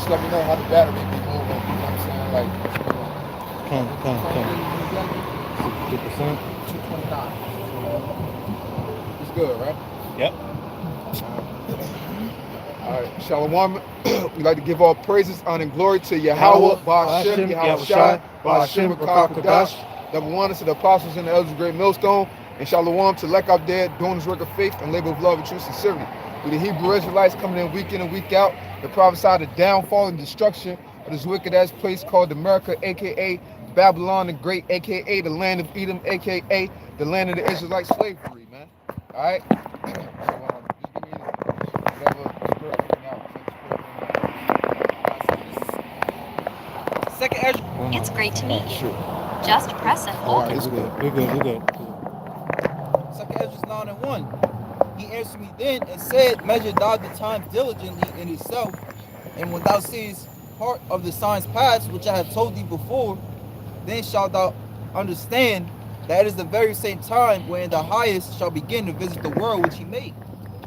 just let me know how the battery be moving. You know what I'm saying? Like, Come. 60%. 229. It's good, right? Yep. All right, Shalawam. We like to give all praises, honor, and glory to Yahawah, Ba'ashem, Yahawashai, Ba'ashem, Rakah, Number one is to the apostles and the elders of Great Millstone, and Shalawam to Lek out there doing his work of faith and labor of love and true sincerity. We the Hebrew Israelites coming in and week out, to prophesy the downfall and destruction of this wicked ass place called America, aka Babylon the Great, aka the land of Edom, aka the land of the Israelite slavery, man. All right. Second Ezra. It's great to meet you. Just press and hold. We're good. Second Ezra 9:1. He answered me then and said, measure thou the time diligently in itself, and when thou seest part of the signs past, which I have told thee before, then shalt thou understand that it is the very same time when the highest shall begin to visit the world which he made.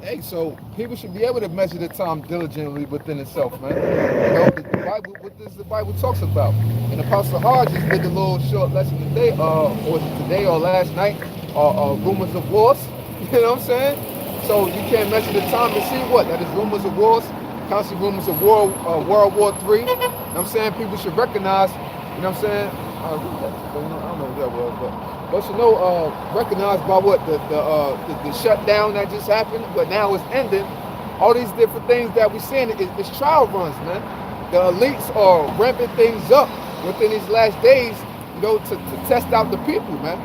Hey, so people should be able to measure the time diligently within itself, man. You know, the Bible, what does the Bible talks about? And Apostle Hard just did a little short lesson today, or was it today or last night, rumors of wars. You know what I'm saying? So you can't measure the time to see what? That is rumors of wars, constantly rumors of war, World War III. You know what I'm saying? People should recognize, you know what I'm saying? I don't know what that was, but should know, recognized by what the shutdown that just happened, but now it's ending. All these different things that we're seeing is trial runs, man. The elites are ramping things up within these last days, you know, to test out the people, man.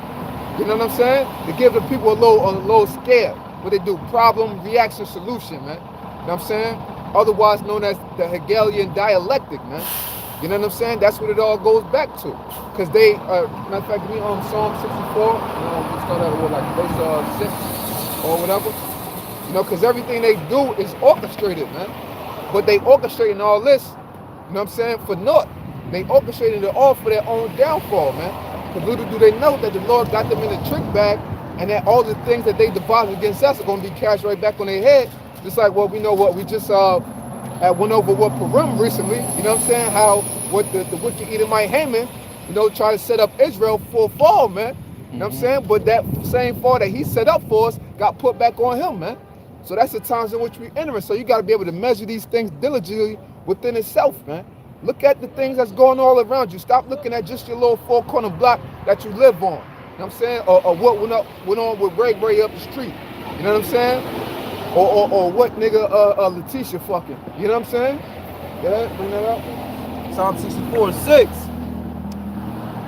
You know what I'm saying? To give the people a little scare. What they do, problem, reaction, solution, man. You know what I'm saying? Otherwise known as the Hegelian dialectic, man. You know what I'm saying? That's what it all goes back to. Because they, matter of fact, we on Psalm 64, we start out with like verse 6 or whatever. You know, because everything they do is orchestrated, man. But they orchestrating all this, you know what I'm saying, for naught. They orchestrating it all for their own downfall, man. Because little do they know that the Lord got them in a trick bag, and that all the things that they devised against us are going to be cashed right back on their head. Just like what we know, what we just went over what Purim recently, you know what I'm saying? How what the wicked Edomite Haman, you know, try to set up Israel for a fall, man. You know what I'm saying? But that same fall that he set up for us got put back on him, man. So that's the times in which we enter. So you got to be able to measure these things diligently within itself, man. Look at the things that's going all around you. Stop looking at just your little four-corner block that you live on. You know what I'm saying? Or what went on with Ray up the street. You know what I'm saying? Or what nigga Letitia fucking. You know what I'm saying? Yeah, bring that up. Psalm 64:6.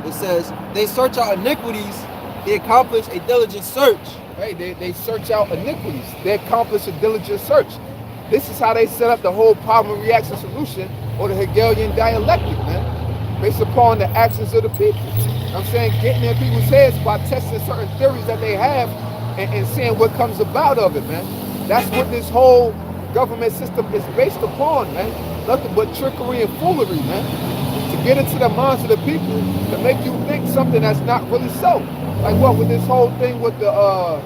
It says, they search out iniquities, they accomplish a diligent search. Hey, they search out iniquities. They accomplish a diligent search. This is how they set up the whole problem reaction solution, or the Hegelian dialectic, man. Based upon the actions of the people. You know what I'm saying? Getting in people's heads by testing certain theories that they have and seeing what comes about of it, man. That's what this whole government system is based upon, man. Nothing but trickery and foolery, man. To get into the minds of the people to make you think something that's not really so. Like what with this whole thing with the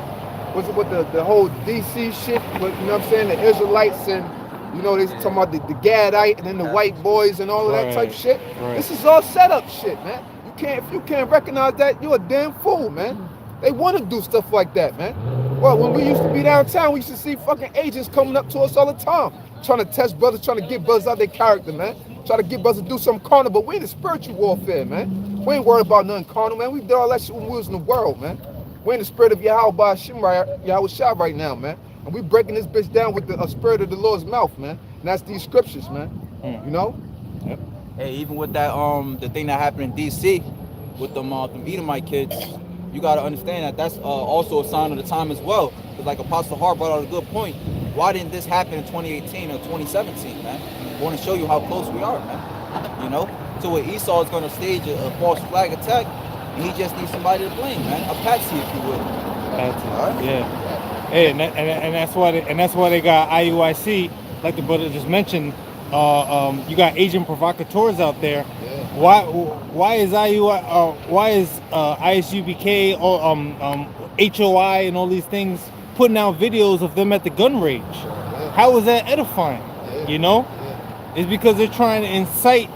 the whole DC shit, with, you know what I'm saying, the Israelites and, you know, they talking about the Gadite and then the white boys and all of that type shit. Right. This is all set up shit, man. If you can't recognize that, you're a damn fool, man. They want to do stuff like that, man. Well, when we used to be downtown, we used to see fucking agents coming up to us all the time, trying to test brothers, trying to get brothers out their character, man. Trying to get brothers to do something carnal, but we in the spiritual warfare, man. We ain't worried about nothing carnal, man. We did all that shit when we was in the world, man. We're in the spirit of YAHAWASHI right now, man. And we breaking this bitch down with the spirit of the Lord's mouth, man. And that's these scriptures, man. You know? Yep. Hey, even with that, the thing that happened in DC with them Edomite kids, you got to understand that that's also a sign of the time as well. Because like Apostle Hart brought out a good point. Why didn't this happen in 2018 or 2017, man? I want to show you how close we are, man. You know? So where Esau is going to stage a false flag attack, and he just needs somebody to blame, man. A patsy, if you will. Patsy, right? Yeah. Hey, and that's why they got IUIC, like the brother just mentioned. You got Asian provocateurs out there. Yeah. Why is ISUBK or HOI and all these things putting out videos of them at the gun range? Yeah. How is that edifying? Yeah. You know? is because they're trying to incite,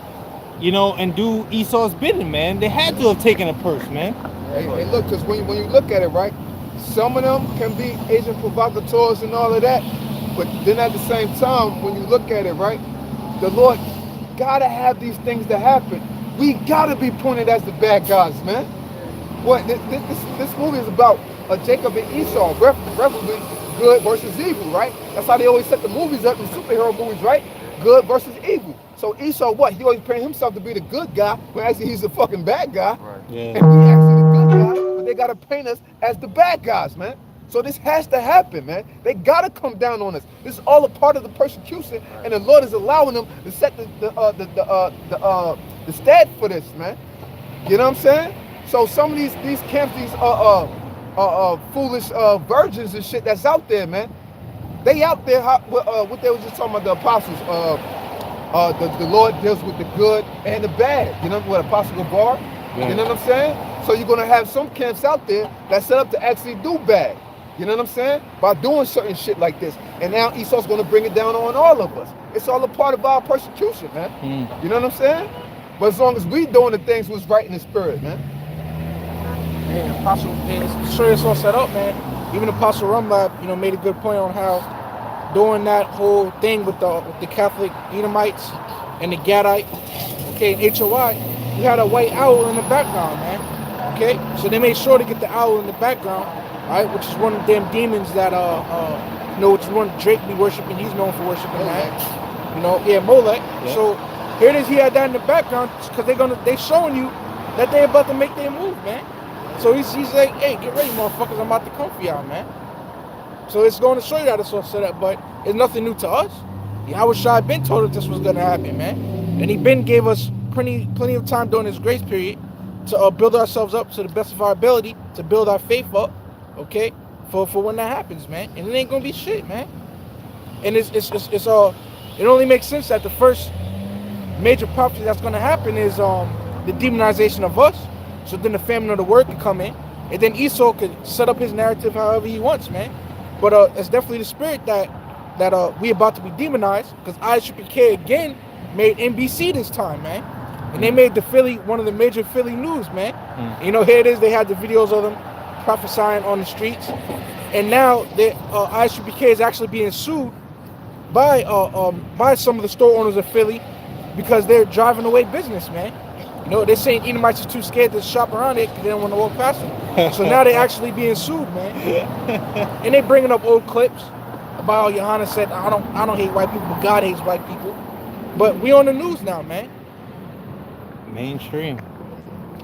you know, and do Esau's bidding, man. They had to have taken a purse, man. Hey, look, because when you look at it, right, some of them can be agent provocateurs and all of that, but then at the same time, when you look at it, right, the Lord gotta have these things to happen. We gotta be pointed as the bad guys, man. What this movie is about Jacob and Esau, referably good versus evil, right? That's how they always set the movies up in superhero movies, right? Good versus evil. So Esau, what? He always painting himself to be the good guy, when actually he's the fucking bad guy. Right. Yeah. And we actually the good guy, but they gotta paint us as the bad guys, man. So this has to happen, man. They gotta come down on us. This is all a part of the persecution, and the Lord is allowing them to set the stage for this, man. You know what I'm saying? So some of these camps, these foolish virgins and shit that's out there, man. They out there, what they was just talking about, the apostles. The Lord deals with the good and the bad. You know what, Apostle Gabar? Yeah. You know what I'm saying? So you're gonna have some camps out there that set up to actually do bad. You know what I'm saying? By doing certain shit like this. And now Esau's gonna bring it down on all of us. It's all a part of our persecution, man. You know what I'm saying? But as long as we doing the things what's right in the spirit, man. Man, Apostle, man, it's sure it's all set up, man. Even Apostle Rumlab, you know, made a good point on how doing that whole thing with the Catholic Edomites and the Gadite, okay, and HOI, you had a white owl in the background, man. Okay, so they made sure to get the owl in the background, all right, which is one of them demons that you know, which is one Drake be worshiping. He's known for worshiping that. You know, yeah, Molech. Yeah. So here it is. He had that in the background because they showing you that they about to make their move, man. So he's like, hey, get ready, motherfuckers. I'm about to come for y'all, man. So it's going to show you that it's all set up, but it's nothing new to us. YAHAWASHI been told us this was going to happen, man. And he been gave us plenty of time during his grace period to build ourselves up to the best of our ability, to build our faith up, okay, for when that happens, man. And it ain't going to be shit, man. And it only makes sense that the first major prophecy that's going to happen is the demonization of us. So then the famine of the word could come in, and then Esau could set up his narrative however he wants, man. But it's definitely the spirit that we about to be demonized, because ISUPK again made NBC this time, man. And they made the one of the major Philly news, man. You know, here it is. They had the videos of them prophesying on the streets, and now ISUPK is actually being sued by some of the store owners of Philly because they're driving away business, man. You know, they're saying Edomites are too scared to shop around it because they don't want to walk past them. So now they're actually being sued, man. And they bringing up old clips about how Johanna said, I don't hate white people, but God hates white people. But we on the news now, man. Mainstream.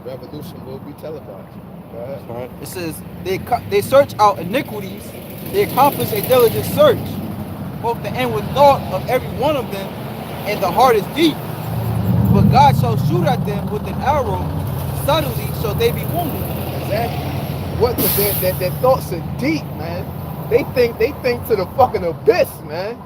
Revolution will be televised. Go ahead. Right. It says they search out iniquities. They accomplish a diligent search. Both the inward thought of every one of them and the heart is deep. But God shall shoot at them with an arrow, subtly shall they be wounded. Exactly. What their thoughts are deep, man. They think to the fucking abyss, man.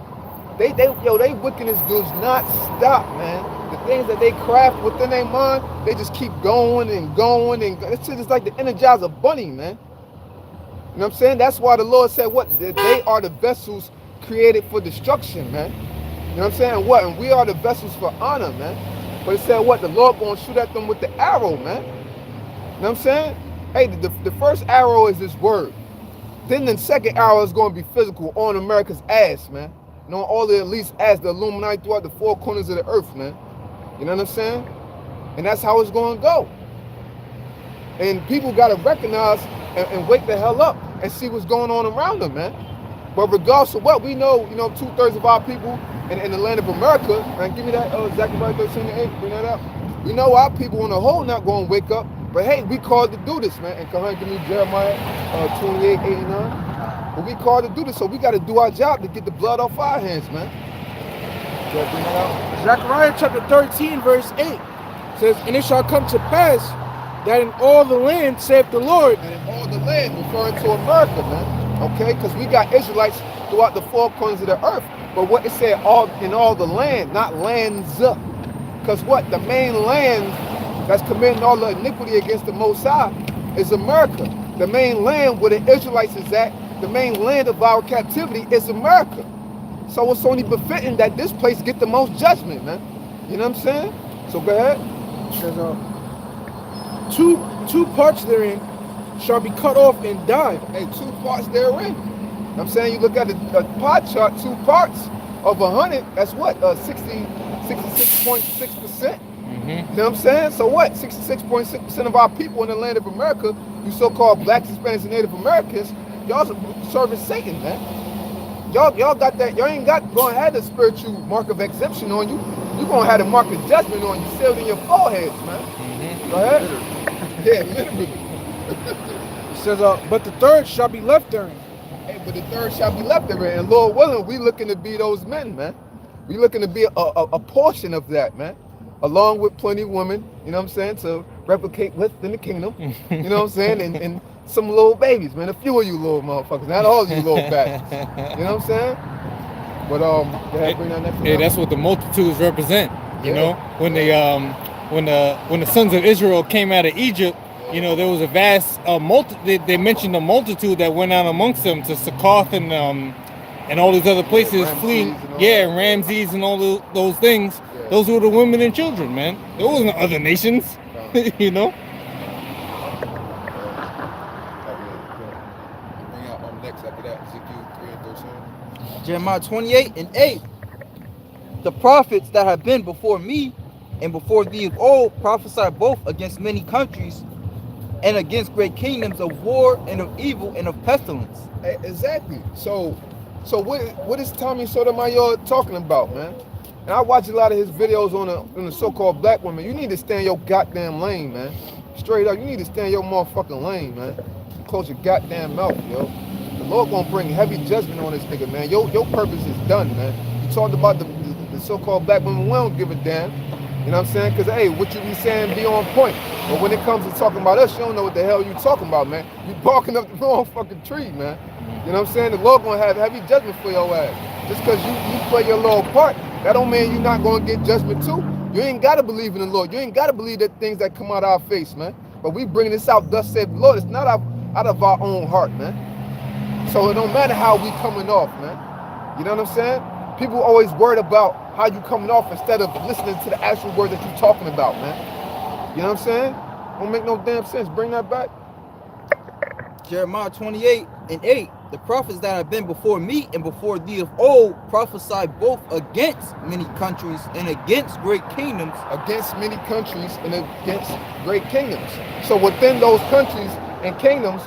They wickedness does not stop, man. The things that they craft within their mind, they just keep going and going and it's just like the Energizer Bunny, man. You know what I'm saying? That's why the Lord said what? That they are the vessels created for destruction, man. You know what I'm saying? What? And we are the vessels for honor, man. But it said what? The Lord gonna shoot at them with the arrow, man. You know what I'm saying? Hey, the first arrow is this word. Then the second arrow is gonna be physical on America's ass, man. You know, all the elites ass, the Illuminati throughout the four corners of the earth, man. You know what I'm saying? And that's how it's gonna go. And people gotta recognize and wake the hell up and see what's going on around them, man. But regardless of what, we know, 2/3 of our people in the land of America, and give me that, Zechariah 13:8, bring that up. We know our people on the whole not going to wake up, but hey, we called to do this, man. And come on, give me Jeremiah 28:8-9. But we called to do this, so we got to do our job to get the blood off our hands, man. Bring that out. Zechariah chapter 13, verse 8 says, and it shall come to pass that in all the land, saith the Lord. And in all the land, referring to America, man. Okay, because we got Israelites throughout the four corners of the earth. But what it said, in all the land, not lands up. Because what? The main land that's committing all the iniquity against the Most High is America. The main land where the Israelites is at, the main land of our captivity is America. So it's only befitting that this place get the most judgment, man. You know what I'm saying? So go ahead. There's two parts therein shall be cut off and die. Hey, 2 parts therein. I'm saying you look at the pie chart, 2 parts of 100, that's what? 66.6%. You know what I'm saying? So what? 66.6% of our people in the land of America, you so-called blacks, Hispanics, and Native Americans, y'all serving Satan, man. Y'all got that. Y'all ain't gonna have the spiritual mark of exemption on you. You gonna have the mark of judgment on you, sealed in your foreheads, man. Go ahead. Yeah, literally. It says, but the third shall be left therein. Hey, but the third shall be left therein. And Lord willing, we looking to be those men, man. We looking to be a portion of that, man. Along with plenty of women, you know what I'm saying, to replicate within the kingdom. You know what I'm saying? And some little babies, man. A few of you little motherfuckers, not all of you little bastards. You know what I'm saying? But go ahead, bring that next one. Hey, that's what the multitudes represent. You Yeah. know, when they when the sons of Israel came out of Egypt, you know, there was a vast they mentioned a multitude that went out amongst them to Succoth and all these other places, Ramses fleeing. and all Yeah, that. Ramses and all those things. Yeah. Those were the women and children, man. There wasn't other nations. You know. Bring out next after that, Ezekiel 3 and 13. Jeremiah 28:8. The prophets that have been before me and before thee of old prophesied both against many countries and against great kingdoms of war and of evil and of pestilence. Exactly. So what is Tommy Sotomayor talking about, man? And I watch a lot of his videos on the so-called black women. You need to stay in your goddamn lane, man. Straight up, you need to stay in your motherfucking lane, man. Close your goddamn mouth, yo. The Lord gonna bring heavy judgment on this nigga, man. Your purpose is done, man. You talked about the so-called black women, we don't give a damn. You know what I'm saying? Because, hey, what you be saying be on point. But when it comes to talking about us, you don't know what the hell you talking about, man. You barking up the wrong fucking tree, man. You know what I'm saying? The Lord gonna have heavy judgment for your ass. Just because you play your little part, that don't mean you're not gonna get judgment too. You ain't gotta believe in the Lord. You ain't gotta believe that things that come out of our face, man. But we bringing this out, thus said the Lord. It's not out of our own heart, man. So it don't matter how we coming off, man. You know what I'm saying? People always worried about how you coming off instead of listening to the actual word that you're talking about, man. You know what I'm saying? Don't make no damn sense. Bring that back. Jeremiah 28:8. The prophets that have been before me and before thee of old prophesied both against many countries and against great kingdoms. Against many countries and against great kingdoms. So within those countries and kingdoms,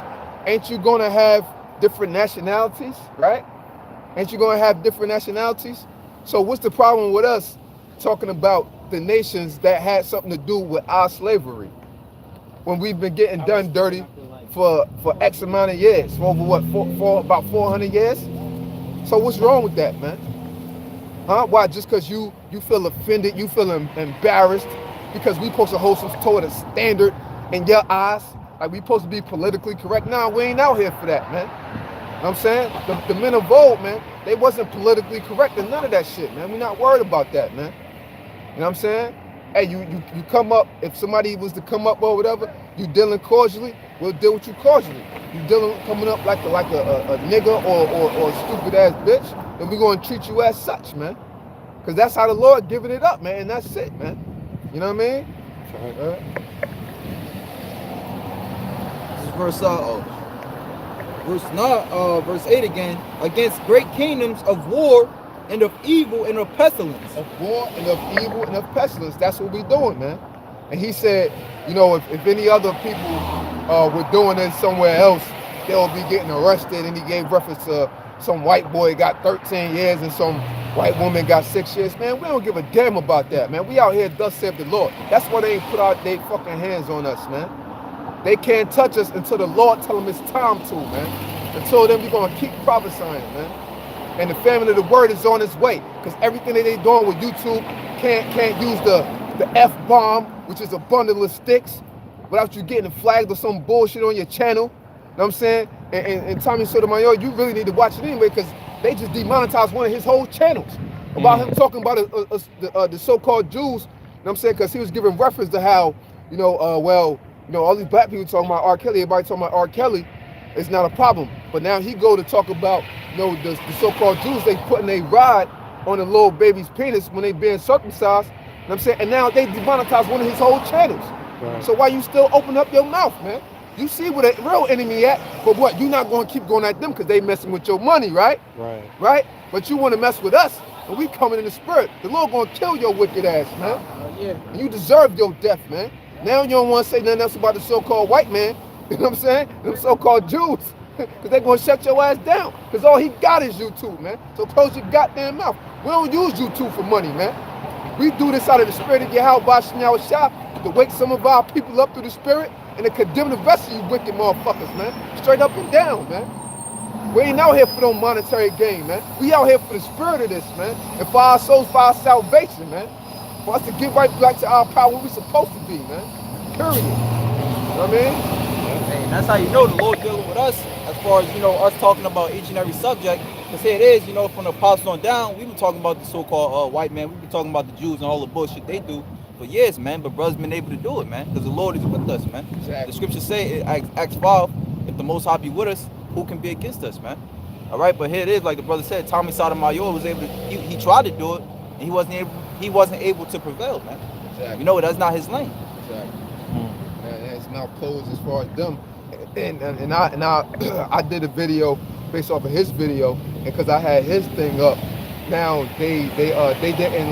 ain't you gonna have different nationalities, right? Ain't you gonna have different nationalities? So what's the problem with us talking about the nations that had something to do with our slavery? When we've been getting done dirty for X amount of years, for over what, for about 400 years? So what's wrong with that, man? Huh? Why? Just because you feel offended, you feel embarrassed, because we supposed to hold some sort of standard in your eyes? Like we supposed to be politically correct? Nah, we ain't out here for that, man. You know what I'm saying? The men of old, man, they wasn't politically correct and none of that shit, man. We're not worried about that, man. You know what I'm saying? Hey, you come up, if somebody was to come up or whatever, you dealing cordially, we'll deal with you cordially. You coming up like a nigga or a stupid ass bitch, then we gonna treat you as such, man. Cause that's how the Lord giving it up, man, and that's it, man. You know what I mean? This is verse 8 again. Against great kingdoms of war and of evil and of pestilence. Of war and of evil and of pestilence. That's what we doing, man. And he said, you know, if any other people were doing this somewhere else, they'll be getting arrested. And he gave reference to some white boy got 13 years and some white woman got 6 years. Man, we don't give a damn about that, man. We out here, thus saith the Lord. That's why they ain't put out their fucking hands on us, man. They can't touch us until the Lord tell them it's time to, man. Until then, we're going to keep prophesying, man. And the family of the word is on its way. Because everything that they doing with YouTube can't use the F-bomb, which is a bundle of sticks, without you getting flagged or some bullshit on your channel. You know what I'm saying? And Tommy Sotomayor, you really need to watch it anyway, because they just demonetized one of his whole channels about him talking about the so-called Jews. You know what I'm saying? Because he was giving reference to how, all these black people talking about R. Kelly, everybody talking about R. Kelly, it's not a problem. But now he go to talk about, the so-called Jews, they putting a rod on the little baby's penis when they being circumcised. You know what I'm saying? And now they demonetize one of his whole channels. Right. So why you still open up your mouth, man? You see where the real enemy at, but what? You not going to keep going at them because they messing with your money, right? Right. Right? But you want to mess with us, and we coming in the spirit. The Lord going to kill your wicked ass, man. Yeah. And you deserve your death, man. Now you don't want to say nothing else about the so-called white man. You know what I'm saying? Them so-called Jews. Because they're going to shut your ass down. Because all he got is YouTube, man. So close your goddamn mouth. We don't use YouTube for money, man. We do this out of the spirit of YAHAWASHI to wake some of our people up through the spirit and to condemn the rest of you wicked motherfuckers, man. Straight up and down, man. We ain't out here for no monetary gain, man. We out here for the spirit of this, man. And for our souls, for our salvation, man. For us to get right back to our power where we're supposed to be, man. Period. You know what I mean? Hey, that's how you know the Lord dealing with us as far as, us talking about each and every subject. Because here it is, from the apostles on down, we've been talking about the so-called white man. We've been talking about the Jews and all the bullshit they do for years, man. But brothers been able to do it, man. Because the Lord is with us, man. Exactly. The scriptures say, Acts 5, if the Most High be with us, who can be against us, man? All right, but here it is, like the brother said, Tommy Sotomayor was able to, he tried to do it, and he wasn't able to prevail, man. Exactly. That's not his lane. Exactly. And it's now closed as far as them. And I did a video based off of his video, and because I had his thing up, now they didn't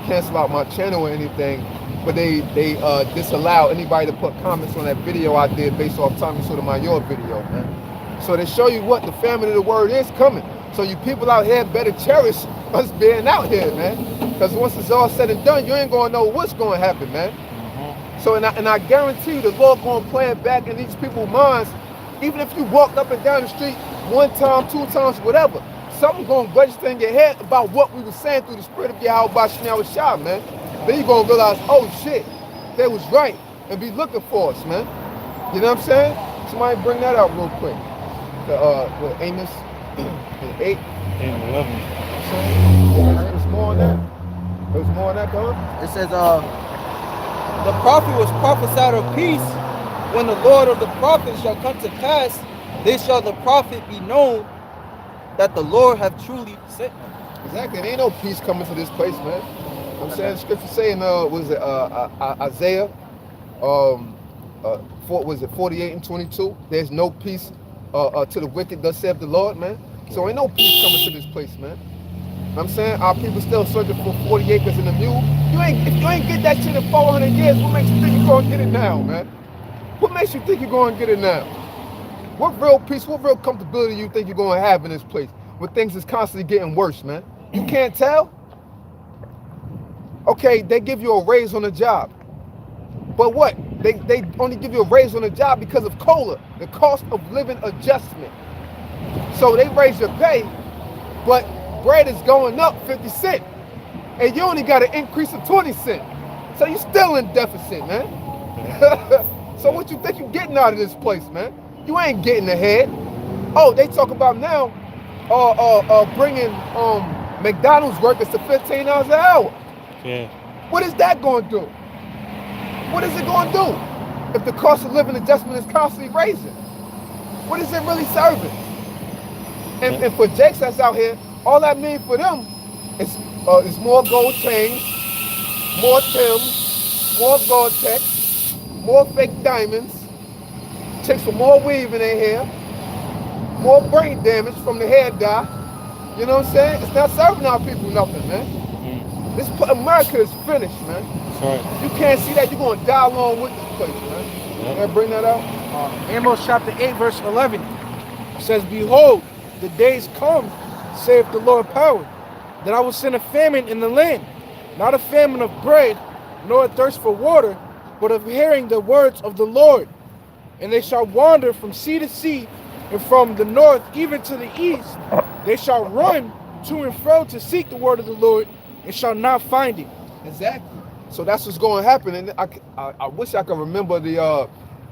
cancel out my channel or anything, but they disallow anybody to put comments on that video I did based off Tommy Sotomayor video, man. So they show you what the family of the word is coming. So you people out here better cherish us being out here, man. Because once it's all said and done, you ain't gonna know what's gonna happen, man. So and I guarantee you the Lord gonna play it back in these people's minds. Even if you walked up and down the street one time, two times, whatever, something gonna register in your head about what we were saying through the spirit of YAHAWASHI, man. Then you gonna realize, oh shit, they was right, and be looking for us, man. You know what I'm saying? Somebody bring that out real quick. With Amos 8 and 11. There's more on that. There's more on that, Don. It says, the prophet was prophesied of peace. When the Lord of the prophets shall come to pass, then shall the prophet be known that the Lord have truly sent him. Exactly. There ain't no peace coming to this place, man. You know what I'm saying? The scripture saying, was it Isaiah, 48 and 22? There's no peace to the wicked, thus saith the Lord, man. So ain't no peace coming to this place, man. You know what I'm saying? Our people still searching for 40 acres and a mule. If you ain't get that shit in 400 years, what makes you think you're going to get it now, man? What makes you think you're going to get it now? What real peace, what real comfortability you think you're going to have in this place when things is constantly getting worse, man? You can't tell? Okay, they give you a raise on the job. But what? They only give you a raise on the job because of COLA, the cost of living adjustment. So they raise your pay, but bread is going up 50 cents. And you only got an increase of 20 cents. So you're still in deficit, man. So what you think you're getting out of this place, man? You ain't getting ahead. Oh, they talk about now bringing McDonald's workers to $15 an hour. Yeah. What is that going to do? What is it going to do if the cost of living adjustment is constantly raising? What is it really serving? And for Jakes that's out here, all that means for them is more gold chains, more Timbs, more Gore-Tex, more fake diamonds, chicks with more weave in their hair, more brain damage from the hair dye. You know what I'm saying? It's not serving our people nothing, man. This America is finished, man. That's right. You can't see that. You're going to die along with this place, man. Yep. Can I bring that out? Amos chapter 8 verse 11 says, behold, the days come, saith the Lord power, that I will send a famine in the land, not a famine of bread, nor a thirst for water, but of hearing the words of the Lord. And they shall wander from sea to sea, and from the north even to the east. They shall run to and fro to seek the word of the Lord, and shall not find it. Exactly. So that's what's going to happen. And I wish I could remember the,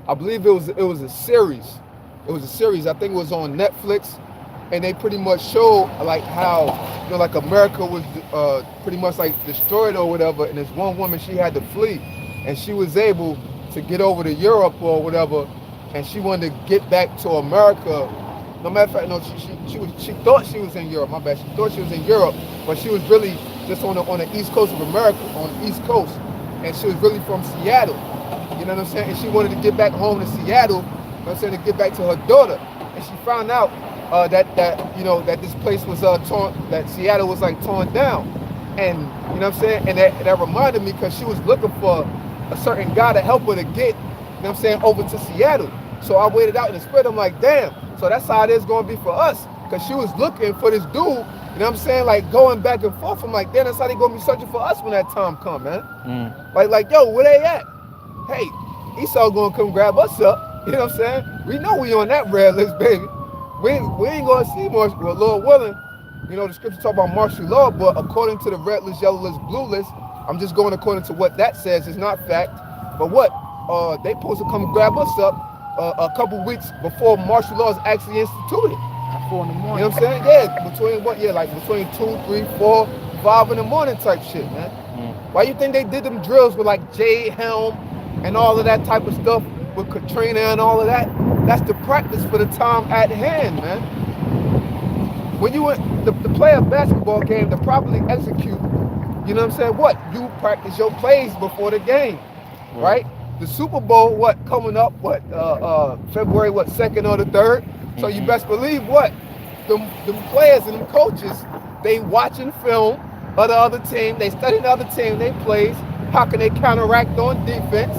I believe it was a series. It was a series. I think it was on Netflix. And they pretty much showed like how, like America was pretty much like destroyed or whatever. And this one woman, she had to flee. And she was able to get over to Europe or whatever. And she wanted to get back to America No matter of fact, no, she thought she was in Europe. My bad. She thought she was in Europe, but she was really just on the east coast of America, on the east coast, and she was really from Seattle. You know what I'm saying? And she wanted to get back home to Seattle. You know what I'm saying, to get back to her daughter, and she found out that this place was torn, that Seattle was like torn down, and you know what I'm saying, and that reminded me because she was looking for a certain guy to help her to get, you know what I'm saying, over to Seattle. So I waited out in the spirit. I'm like, damn. So that's how it is going to be for us, because she was looking for this dude. You know what I'm saying, like going back and forth. I'm like, damn, that's how they going to be searching for us when that time come, man. Like, yo, where they at? Hey, Esau going to come grab us up. You know what I'm saying? We know we on that red list, baby. We ain't going to see more, well, Lord willing. You know, the scripture talk about martial law, but according to the red list, yellow list, blue list, I'm just going according to what that says. It's not fact. But what? They supposed to come grab us up a couple weeks before martial law is actually instituted. At 4 in the morning. You know what I'm saying? Yeah, between what? Yeah, like between 2, 3, 4, 5 in the morning type shit, man. Why you think they did them drills with like Jade Helm and all of that type of stuff with Katrina and all of that? That's the practice for the time at hand, man. When you want to play a basketball game to properly execute, you know what I'm saying? What? You practice your plays before the game, right? The Super Bowl, what, coming up, what, February, what, 2nd or the 3rd? So you best believe what? Them players and them coaches, they watching film of the other team, they studying the other team, they plays, how can they counteract on defense?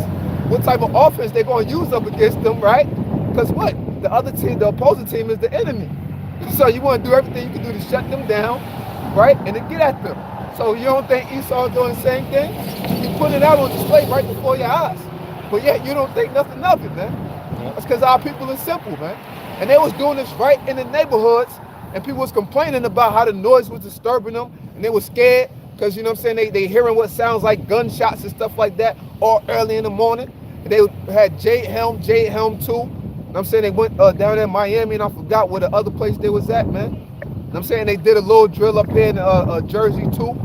What type of offense they're going to use up against them, right? Because what? The other team, the opposing team is the enemy. So you want to do everything you can do to shut them down, right? And to get at them. So you don't think Esau doing the same thing? He put it out on display right before your eyes. But yet you don't think nothing of it, man. That's because our people are simple, man. And they was doing this right in the neighborhoods, and people was complaining about how the noise was disturbing them, and they were scared because, you know what I'm saying, they hearing what sounds like gunshots and stuff like that all early in the morning. And they had Jade Helm 2. You know what I'm saying? They went down there in Miami, and I forgot where the other place they was at, man. You know what I'm saying? They did a little drill up here in Jersey too.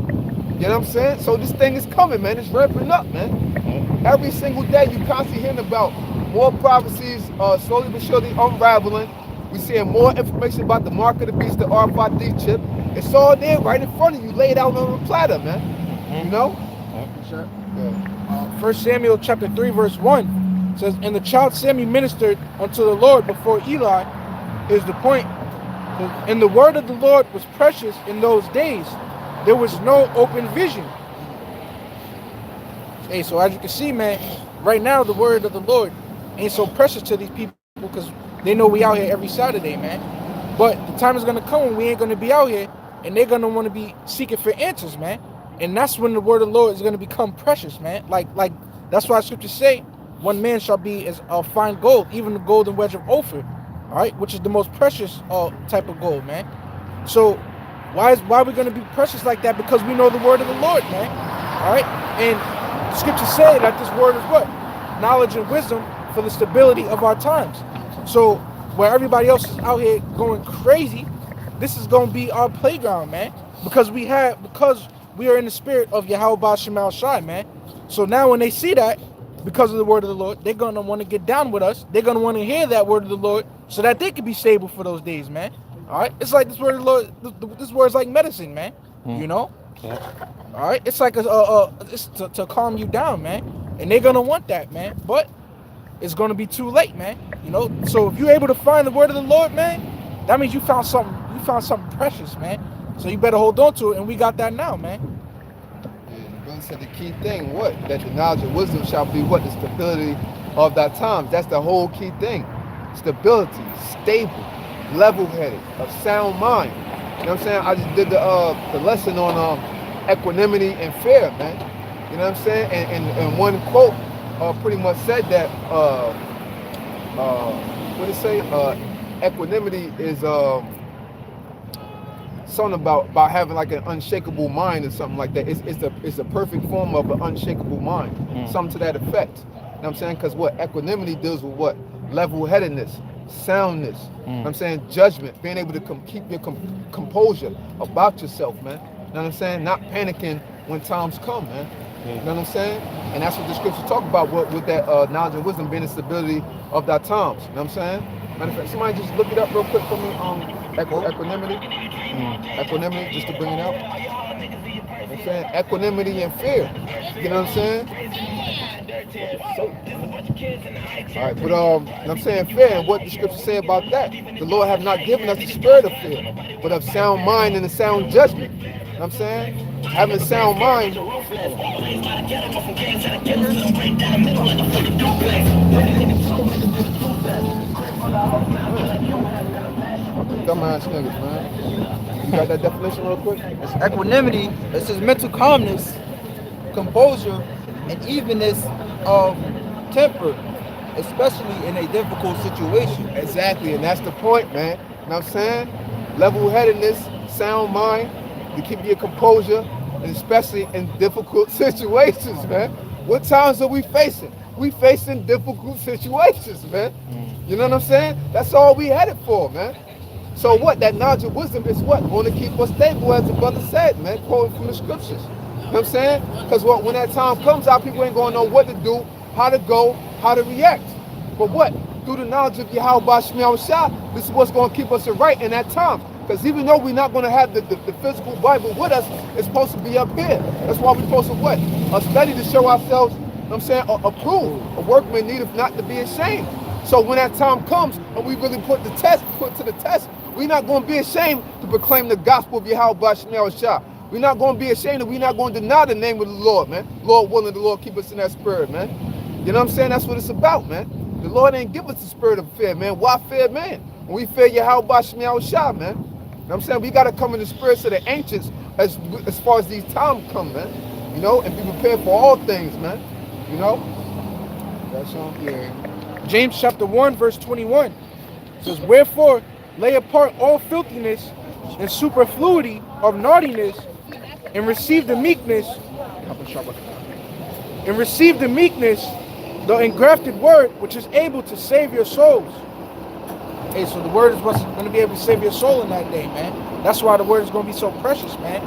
You know what I'm saying? So this thing is coming, man. It's ramping up, man. Every single day you constantly hearing about more prophecies, slowly but surely unraveling. We're seeing more information about the mark of the beast, the RFID chip. It's all there right in front of you, laid out on a platter, man. You know? Sure. Yeah. 1 Samuel chapter 3, verse 1 says, and the child Samuel ministered unto the Lord before Eli. Is the point. And the word of the Lord was precious in those days. There was no open vision. Hey, so as you can see, man, right now the word of the Lord ain't so precious to these people because they know we out here every Saturday, man. But the time is going to come when we ain't going to be out here, and they're going to want to be seeking for answers, man. And that's when the word of the Lord is going to become precious, man. Like that's why scriptures say, one man shall be as fine gold, even the golden wedge of Ophir, all right, which is the most precious type of gold, man. So why are we going to be precious like that? Because we know the word of the Lord, man. All right, and the scriptures say that this word is what? Knowledge and wisdom for the stability of our times. So where everybody else is out here going crazy, this is going to be our playground, man. Because we are in the spirit of Yahawah Shemal Shai, man. So now when they see that, because of the word of the Lord, they're going to want to get down with us. They're going to want to hear that word of the Lord so that they can be stable for those days, man. All right? It's like this word of the Lord, this word is like medicine, man. You know? Yeah. All right? It's like it's to calm you down, man. And they're going to want that, man. But it's going to be too late, man. You know? So if you're able to find the word of the Lord, man, that means you found something precious, man. So you better hold on to it, and we got that now, man. Yeah, said the key thing, what? That the knowledge and wisdom shall be what? The stability of that time. That's the whole key thing. Stability, stable, level-headed, a sound mind. You know what I'm saying? I just did the lesson on equanimity and fear, man. You know what I'm saying? And one quote pretty much said that what did it say? Equanimity is something about having like an unshakable mind or something like that. It's a perfect form of an unshakable mind. Something to that effect. You know what I'm saying? Because what? Equanimity deals with what? Level-headedness, soundness. You know what I'm saying? Judgment, being able to keep your composure about yourself, man. You know what I'm saying? Not panicking when times come, man. You know what I'm saying? And that's what the scriptures talk about with that knowledge and wisdom being the stability of that times. You know what I'm saying? Matter of fact, somebody just look it up real quick for me. Equanimity. Equanimity, just to bring it out. I'm saying equanimity and fear. You know what I'm saying? All right, but I'm saying fear, and what the scriptures say about that. The Lord have not given us the spirit of fear, but of sound mind and a sound judgment. You know what I'm saying? Having a sound mind. Dumbass niggas, man. You got that definition real quick? It's equanimity. It says mental calmness, composure, and evenness of temper, especially in a difficult situation. Exactly, and that's the point, man. You know what I'm saying? Level-headedness, sound mind, to keep your composure, and especially in difficult situations, man. What times are we facing? We facing difficult situations, man. You know what I'm saying? That's all we headed for, man. So what? That knowledge of wisdom is what? Going to keep us stable, as the brother said, man, quoting from the scriptures. You know what I'm saying? Because when that time comes, our people ain't going to know what to do, how to go, how to react. But what? Through the knowledge of YAHAWASHI, this is what's going to keep us right in that time. Because even though we're not going to have the physical Bible with us, it's supposed to be up here. That's why we're supposed to what? Study to show ourselves, you know what I'm saying, approved. A workman needeth not to be ashamed. So when that time comes and we really put to the test, we're not going to be ashamed to proclaim the gospel of YAHAWASHI. We're not going to be ashamed, and we're not going to deny the name of the Lord, man. Lord willing, the Lord keep us in that spirit, man. You know what I'm saying? That's what it's about, man. The Lord ain't give us the spirit of fear, man. Why fear man? When we fear YAHAWASHI, man. You know what I'm saying? We got to come in the spirits of the ancients as far as these times come, man. You know, and be prepared for all things, man. You know? That's yeah. James chapter 1, verse 21 says, wherefore lay apart all filthiness and superfluity of naughtiness, and receive the meekness, the engrafted word, which is able to save your souls. Hey, so the word is what's going to be able to save your soul in that day, man. That's why the word is going to be so precious, man.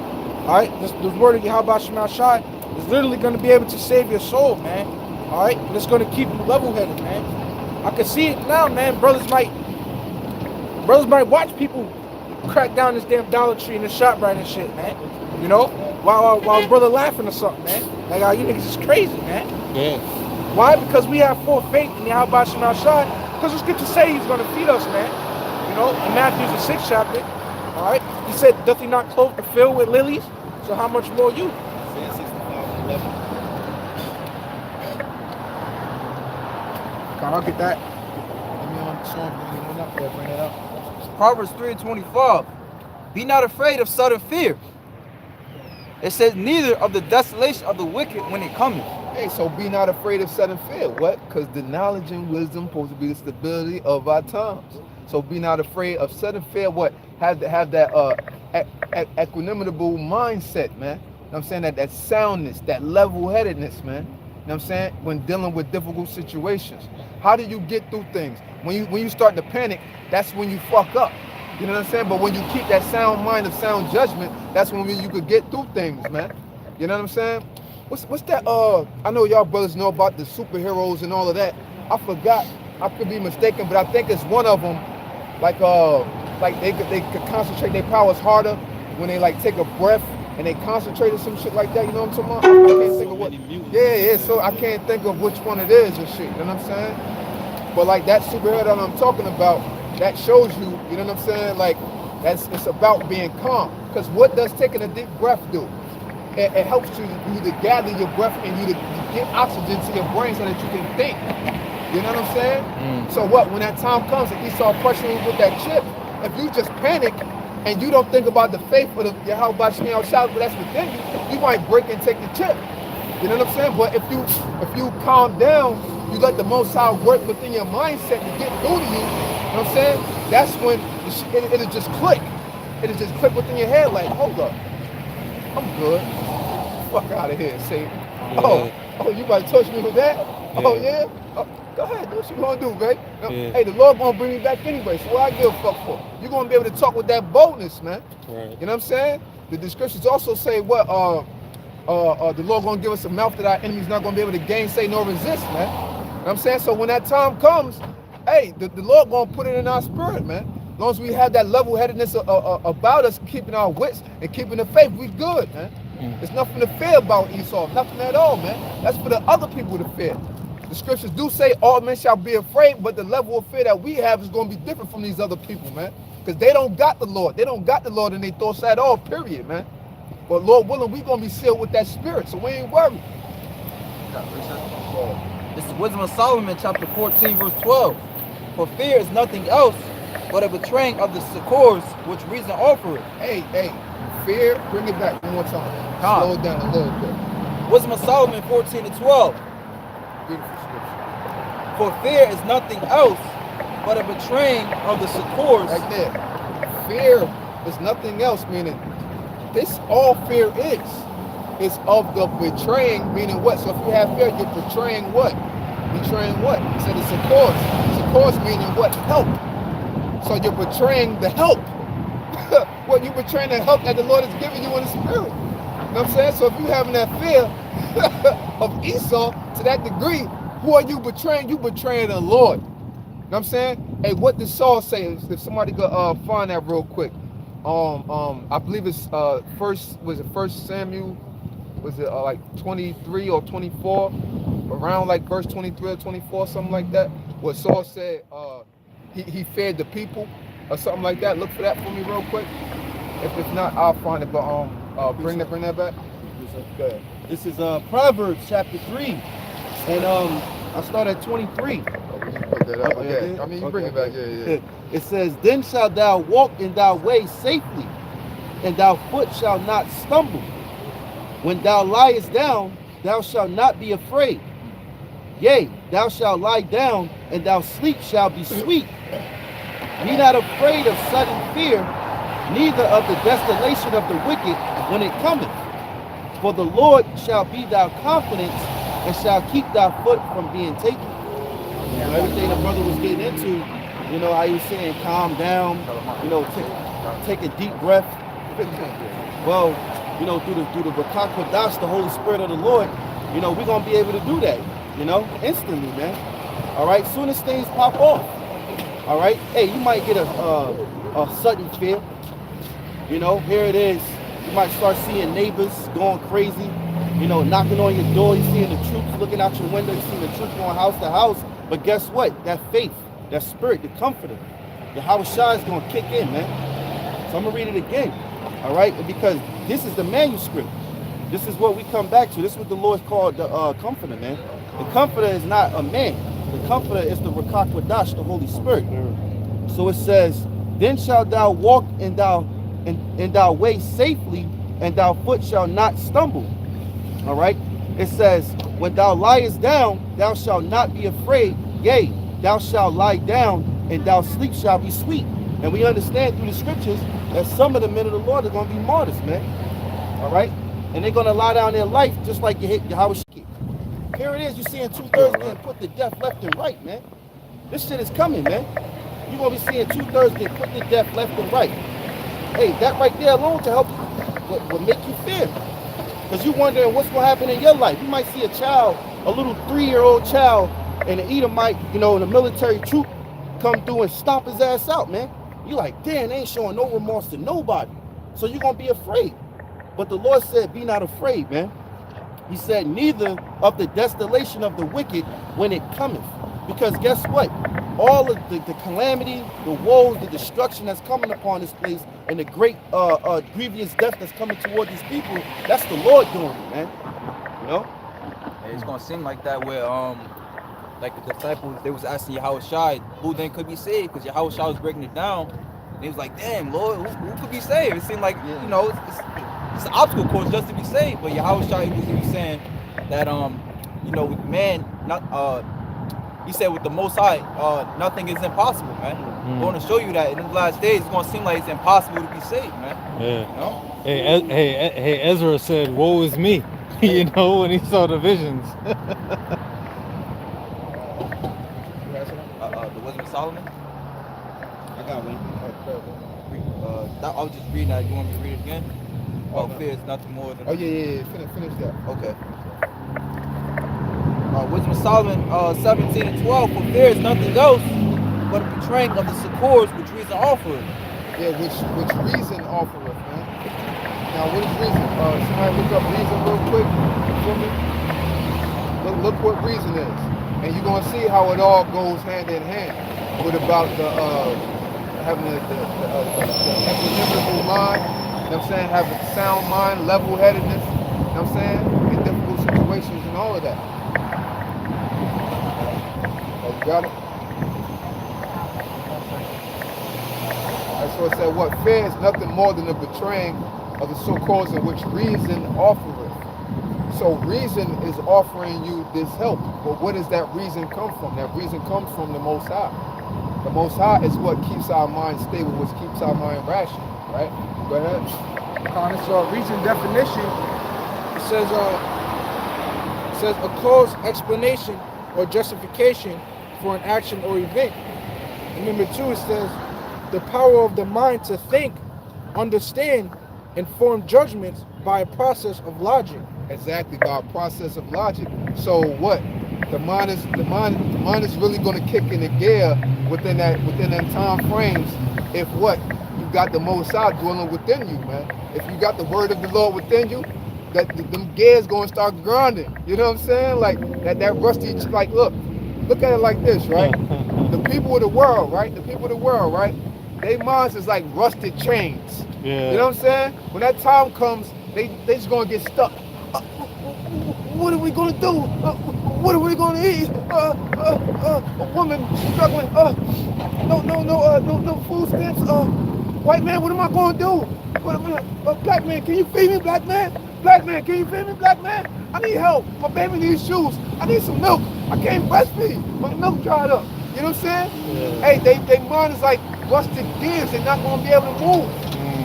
All right, this word of YAHAWASHI is literally going to be able to save your soul, man. All right, and it's going to keep you level-headed, man. I can see it now, man. Brothers might watch people crack down this damn Dollar Tree in the shop right and shit, man. You know, while brother laughing or something, man. Like, you niggas is crazy, man. Yeah. Why? Because we have full faith in YAHAWASHI. Because the scripture say he's going to feed us, man. You know, in Matthew the 6th chapter, all right, he said, doth he not clothe the field with lilies? So how much more you? I'll get that. Bring it up. Proverbs 3:25. Be not afraid of sudden fear. It says, neither of the desolation of the wicked when it cometh. Hey, so be not afraid of sudden fear. What? Because the knowledge and wisdom supposed to be the stability of our times. So be not afraid of sudden fear. What? Have that equanimable mindset, man. You know what I'm saying? That soundness, that level-headedness, man. You know what I'm saying? When dealing with difficult situations. How do you get through things? When you start to panic, that's when you fuck up. You know what I'm saying? But when you keep that sound mind of sound judgment, that's when you could get through things, man. You know what I'm saying? What's that? I know y'all brothers know about the superheroes and all of that. I forgot. I could be mistaken, but I think it's one of them. Like they could concentrate their powers harder when they like take a breath and they concentrate or some shit like that. You know what I'm talking about? I can't think of what. Yeah. So I can't think of which one it is or shit. You know what I'm saying? But like that superhero that I'm talking about, that shows you. You know what I'm saying? Like it's about being calm. Because what does taking a deep breath do? It helps you to gather your breath and you to get oxygen to your brain so that you can think. You know what I'm saying? So what? When that time comes and Esau pressuring you with that chip, if you just panic and you don't think about the faith of the YAHAWASHI, but that's within you, you might break and take the chip. You know what I'm saying? But if you calm down, you let the Most High work within your mindset to get through to you. You know what I'm saying? That's when it'll just click. It'll just click within your head like, hold up, I'm good. Fuck out of here, Satan. Yeah. Oh, you about to touch me with that? Yeah. Oh, yeah? Oh, go ahead, do what you gonna do, babe. No, yeah. Hey, the Lord gonna bring me back anyway, so what I give a fuck for? You're gonna be able to talk with that boldness, man. Right. You know what I'm saying? The descriptions also say what, the Lord gonna give us a mouth that our enemies not gonna be able to gainsay nor resist, man. You know what I'm saying? So when that time comes, hey, the Lord gonna put it in our spirit, man. As long as we have that level-headedness about us, keeping our wits and keeping the faith, we good, man. There's nothing to fear about Esau, nothing at all, man. That's for the other people to fear. The scriptures do say all men shall be afraid, but the level of fear that we have is going to be different from these other people, man. Because they don't got the Lord. They don't got the Lord in their thoughts at all, period, man. But Lord willing, we going to be sealed with that spirit, so we ain't worried. This is Wisdom of Solomon, chapter 14, verse 12. For fear is nothing else but a betraying of the succors which reason offereth. Hey, fear, bring it back one more time. Slow it down a little bit. Wisdom of Solomon 14 and 12. Beautiful scripture. For fear is nothing else but a betraying of the succors. Right there. Fear is nothing else, meaning this all fear is. It's of the betraying, meaning what? So if you have fear, you're betraying what? Betraying what? He said it's succors. Succors meaning what? Help. So you're betraying the help. What, you betraying the help that the Lord has given you in the spirit. You know what I'm saying? So if you're having that fear of Esau to that degree, who are you betraying? You betraying the Lord. You know what I'm saying? Hey, what did Saul say? If somebody could find that real quick. I believe it's first Samuel, was it like 23 or 24? Around like verse 23 or 24, something like that. What Saul said, he fed the people or something like that. Look for that for me real quick. If not, I'll find it. But bring that back. Good. This is Proverbs chapter 3, and I start at 23. Put that up. Okay. I mean, you bring it back. Yeah. It says, "Then shalt thou walk in thy way safely, and thy foot shall not stumble. When thou liest down, thou shalt not be afraid. Yea, thou shalt lie down, and thy sleep shall be sweet. Be not afraid of sudden fear, neither of the desolation of the wicked when it cometh. For the Lord shall be thy confidence, and shall keep thy foot from being taken." You know, everything the brother was getting into, you know, how he was saying calm down, you know, take a deep breath. Well, you know, through the Rakak Kodash, the Holy Spirit of the Lord, you know, we're gonna be able to do that, you know, instantly, man. All right, soon as things pop off. All right, hey, you might get a sudden fear. You know, here it is. You might start seeing neighbors going crazy, you know, knocking on your door. You're seeing the troops looking out your window. You're seeing the troops going house to house. But guess what? That faith, that spirit, the comforter, YAHAWASHI is going to kick in, man. So I'm going to read it again, all right? Because this is the manuscript. This is what we come back to. This is what the Lord called the comforter, man. The comforter is not a man. The comforter is the Rakak Kodash, the Holy Spirit. So it says, "Then shalt thou walk in thy way safely, and thy foot shall not stumble." All right? It says, "When thou liest down, thou shalt not be afraid. Yea, thou shalt lie down, and thy sleep shall be sweet." And we understand through the scriptures that some of the men of the Lord are going to be martyrs, man. All right? And they're going to lie down their life just like YAHAWASHI. Here it is. You're seeing 2/3 getting put to death left and right, man. This shit is coming, man. You're going to be seeing 2/3 get put to death left and right. Hey, that right there alone to help will make you fear. Because you're wondering what's going to happen in your life. You might see a child, a little 3-year-old child, and an Edomite, you know, in a military troop come through and stomp his ass out, man. You're like, damn, they ain't showing no remorse to nobody. So you're going to be afraid. But the Lord said, be not afraid, man. He said, neither of the desolation of the wicked when it cometh. Because guess what? All of the calamity, the woes, the destruction that's coming upon this place, and the great grievous death that's coming toward these people, that's the Lord doing it, man. You know? And it's gonna seem like that where like the disciples, they was asking YAHAWASHI who then could be saved, because YAHAWASHI was breaking it down. And he was like, damn, Lord, who could be saved? It seemed like, you know, it's an obstacle course just to be saved. But YAHAWASHI was saying that you know, with man, not he said with the Most High, nothing is impossible, man. I'm going to show you that in the last days, it's going to seem like it's impossible to be saved, man. Yeah. You know? Hey, Ezra said, "Woe is me," you know, when he saw the visions. The Wisdom of Solomon. I got one. I was just reading that. You want me to read it again? Fear is nothing more than. Oh yeah. Finish that. Okay. Wisdom of Solomon 17 and 12. For fear is nothing else but a betraying of the succors which reason offereth. Yeah, which reason offereth, man. Now, what is reason? Somebody look up reason real quick for me. Look what reason is. And you're going to see how it all goes hand in hand. What about the having the equanimable mind, you know what I'm saying? Having sound mind, level-headedness, you know what I'm saying? In difficult situations and all of that. Oh, you got it? So it said, what? Fear is nothing more than the betraying of the so-called in which reason offereth. So reason is offering you this help. But where does that reason come from? That reason comes from the Most High. The Most High is what keeps our mind stable, what keeps our mind rational, right? Go ahead. On this reason definition, it says a cause, explanation, or justification for an action or event. And number 2, it says the power of the mind to think, understand, and form judgments by a process of logic. Exactly, by a process of logic. So what? The mind is really going to kick in the gear within them time frames. If what? You got the Most High dwelling within you, man. If you got the word of the Lord within you, them gears going to start grinding. You know what I'm saying? Like that rusty. Like look at it like this, right? The people of the world, right? Their minds is like rusted chains. Yeah. You know what I'm saying? When that time comes, they just gonna get stuck. What are we gonna do? What are we gonna eat? A woman struggling. No food stamps. White man, what am I gonna do? Black man, can you feed me? Black man, can you feed me? Black man, I need help. My baby needs shoes. I need some milk. I can't breastfeed. My milk dried up. You know what I'm saying? Yeah. Hey, they mind is like rusted gears. They're not gonna be able to move.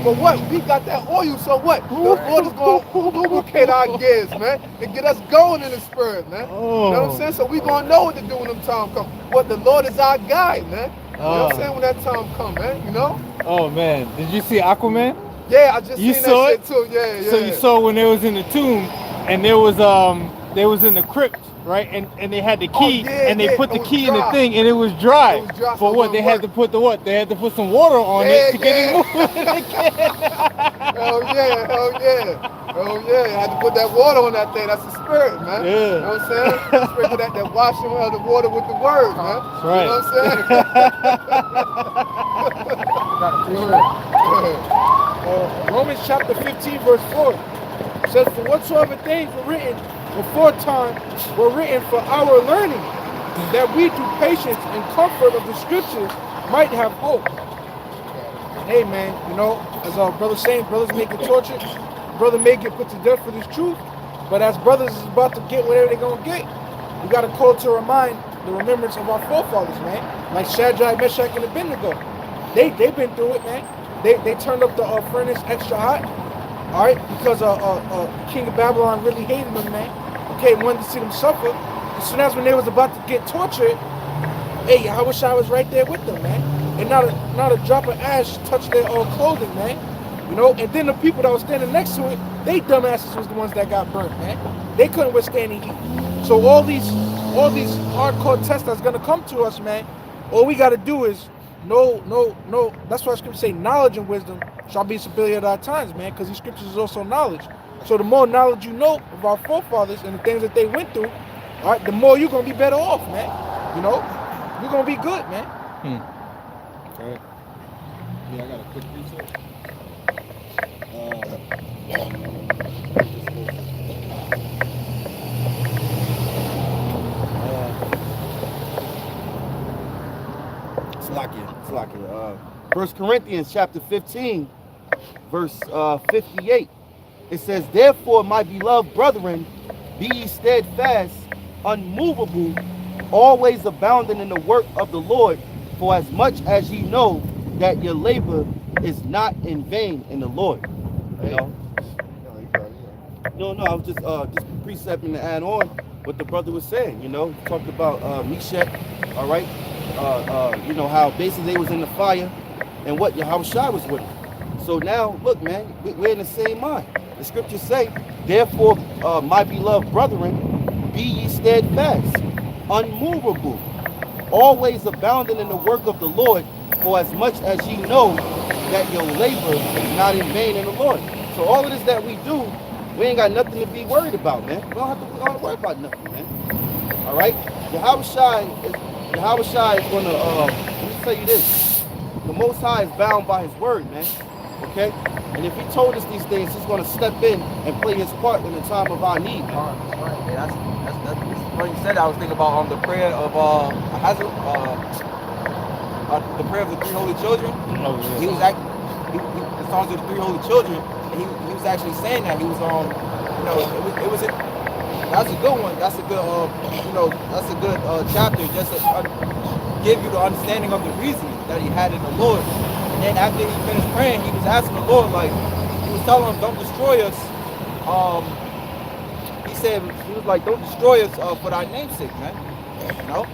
But what? We got that oil, so what? The Lord is going to lubricate our gears, man, and get us going in the spirit, man. Oh. You know what I'm saying? So we going to know what to do when them time comes. But the Lord is our guide, man. You know what I'm saying? When that time comes, man, you know? Oh, man. Did you see Aquaman? Yeah, I just you seen saw that it? shit too. Yeah. So you saw when they was in the tomb, and they was in the crypt, right? And they had the key, and they put the key in the thing, and it was dry. For what? They had to put the what? They had to put some water on it to get it moving again. Hell yeah. Had to put that water on that thing. That's the spirit, man. Yeah. You know what I'm saying? The spirit that washing of the water with the word, man. That's right. You know what I'm saying? Romans chapter 15 verse 4 says, for whatsoever things were written before time were written for our learning, that we through patience and comfort of the scriptures might have hope. Hey man, you know, as our brother saying, brothers may get tortured, brother may get put to death for this truth, but as brothers is about to get whatever they're gonna get, we got to call to remind the remembrance of our forefathers, man. Like Shadrach, Meshach, and Abednego. They've been through it, man. They turned up the furnace extra hot, all right, because King of Babylon really hated them, man. Okay, wanted to see them suffer. As soon as when they was about to get tortured, hey, I wish I was right there with them, man. And not a drop of ash touched their clothing, man. You know, and then the people that were standing next to it, they dumbasses was the ones that got burnt, man. They couldn't withstand the heat. So all these hardcore tests that's gonna come to us, man, all we gotta do is no. That's why scriptures say knowledge and wisdom shall be superior at our times, man, because these scriptures is also knowledge. So the more knowledge you know of our forefathers and the things that they went through, all right, the more you're gonna be better off, man. You know, you're gonna be good, man. Okay. Yeah, I got a quick research. Slakia. 1 Corinthians chapter 15, verse 58. It says, therefore, my beloved brethren, be ye steadfast, unmovable, always abounding in the work of the Lord, for as much as ye know that your labor is not in vain in the Lord. You know? No, I was just precepting to add on what the brother was saying. You know, he talked about Meshach, all right. You know how basically they was in the fire, and what YAHAWASHI was with them. So now, look, man, we're in the same mind. The scriptures say, therefore, my beloved brethren, be ye steadfast, unmovable, always abounding in the work of the Lord, for as much as ye know that your labor is not in vain in the Lord. So all of this that we do, we ain't got nothing to be worried about, man. We don't have to worry about nothing, man. All right? Yahawashi is going to, let me tell you this. The Most High is bound by his word, man. Okay? And if he told us these things, he's going to step in and play his part in the time of our need. Yeah, that's when you said that, I was thinking about the prayer of the prayer of the three holy children. Oh, yeah. He was the songs of the three holy children, and he was actually saying that he was that's a good one. That's a good that's a good chapter just to give you the understanding of the reasoning that he had in the Lord. And then after he finished praying, he was asking the Lord, like, he was telling him, don't destroy us. He said, he was like, don't destroy us for thy name's sake, man. You know?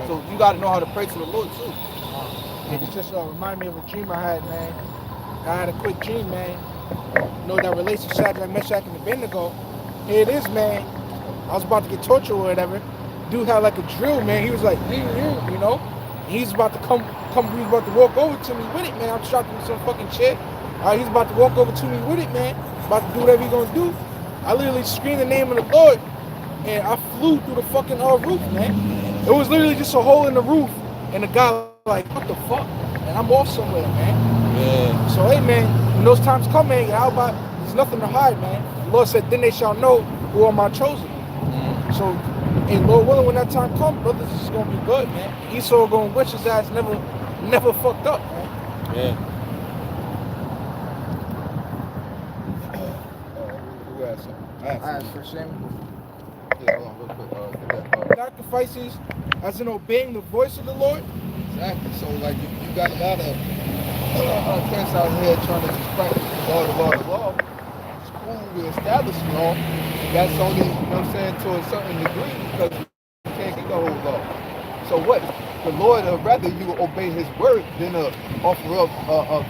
So you got to know how to pray to the Lord too. It just reminded me of a dream I had, man. I had a quick dream, man. You know, that relates to Shadrach, Meshach, and Abednego. Here it is, man. I was about to get tortured or whatever. Dude had like a drill, man. He was like, you know? And he's about to come, he was about to walk over to me with it, man. I'm strapped with some fucking shit. He's about to walk over to me with it, man. About to do whatever he's gonna do. I literally screamed the name of the Lord, and I flew through the fucking roof, man. It was literally just a hole in the roof, and the guy like, what the fuck? And I'm off somewhere, man. Yeah. So, hey, man, when those times come, man, there's nothing to hide, man. The Lord said, then they shall know who are my chosen. So, and Lord willing, when that time comes, brothers, it's gonna be good, man. Esau gonna wish his ass never fucked up, man. Yeah. Who has some? Alright, for shame. Yeah, hold on, real quick. Sacrifices, as in obeying the voice of the Lord. Exactly. So, like, you got a lot of cats out here trying to just practice the law. It's cool, we establish law. That's only, you know what I'm saying, to a certain degree, because you can't get the whole law. So what? The Lord would rather you obey his word than offer up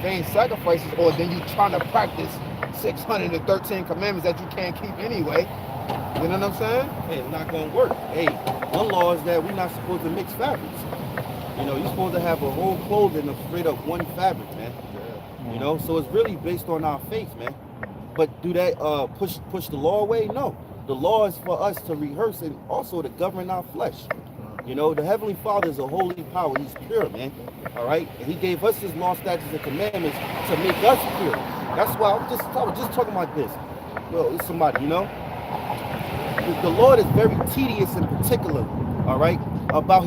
vain sacrifices, or then you trying to practice 613 commandments that you can't keep anyway. You know what I'm saying? Hey, it's not going to work. Hey, one law is that we're not supposed to mix fabrics. You know, you're supposed to have a whole clothing of straight up one fabric, man. You know, so it's really based on our faith, man. But do that push the law away? No. The law is for us to rehearse and also to govern our flesh. You know, the Heavenly Father is a holy power. He's pure, man. All right? And he gave us his law, statutes, and commandments to make us pure. That's why I was just talking about this. Well, it's somebody, you know? The Lord is very tedious and particular, all right, about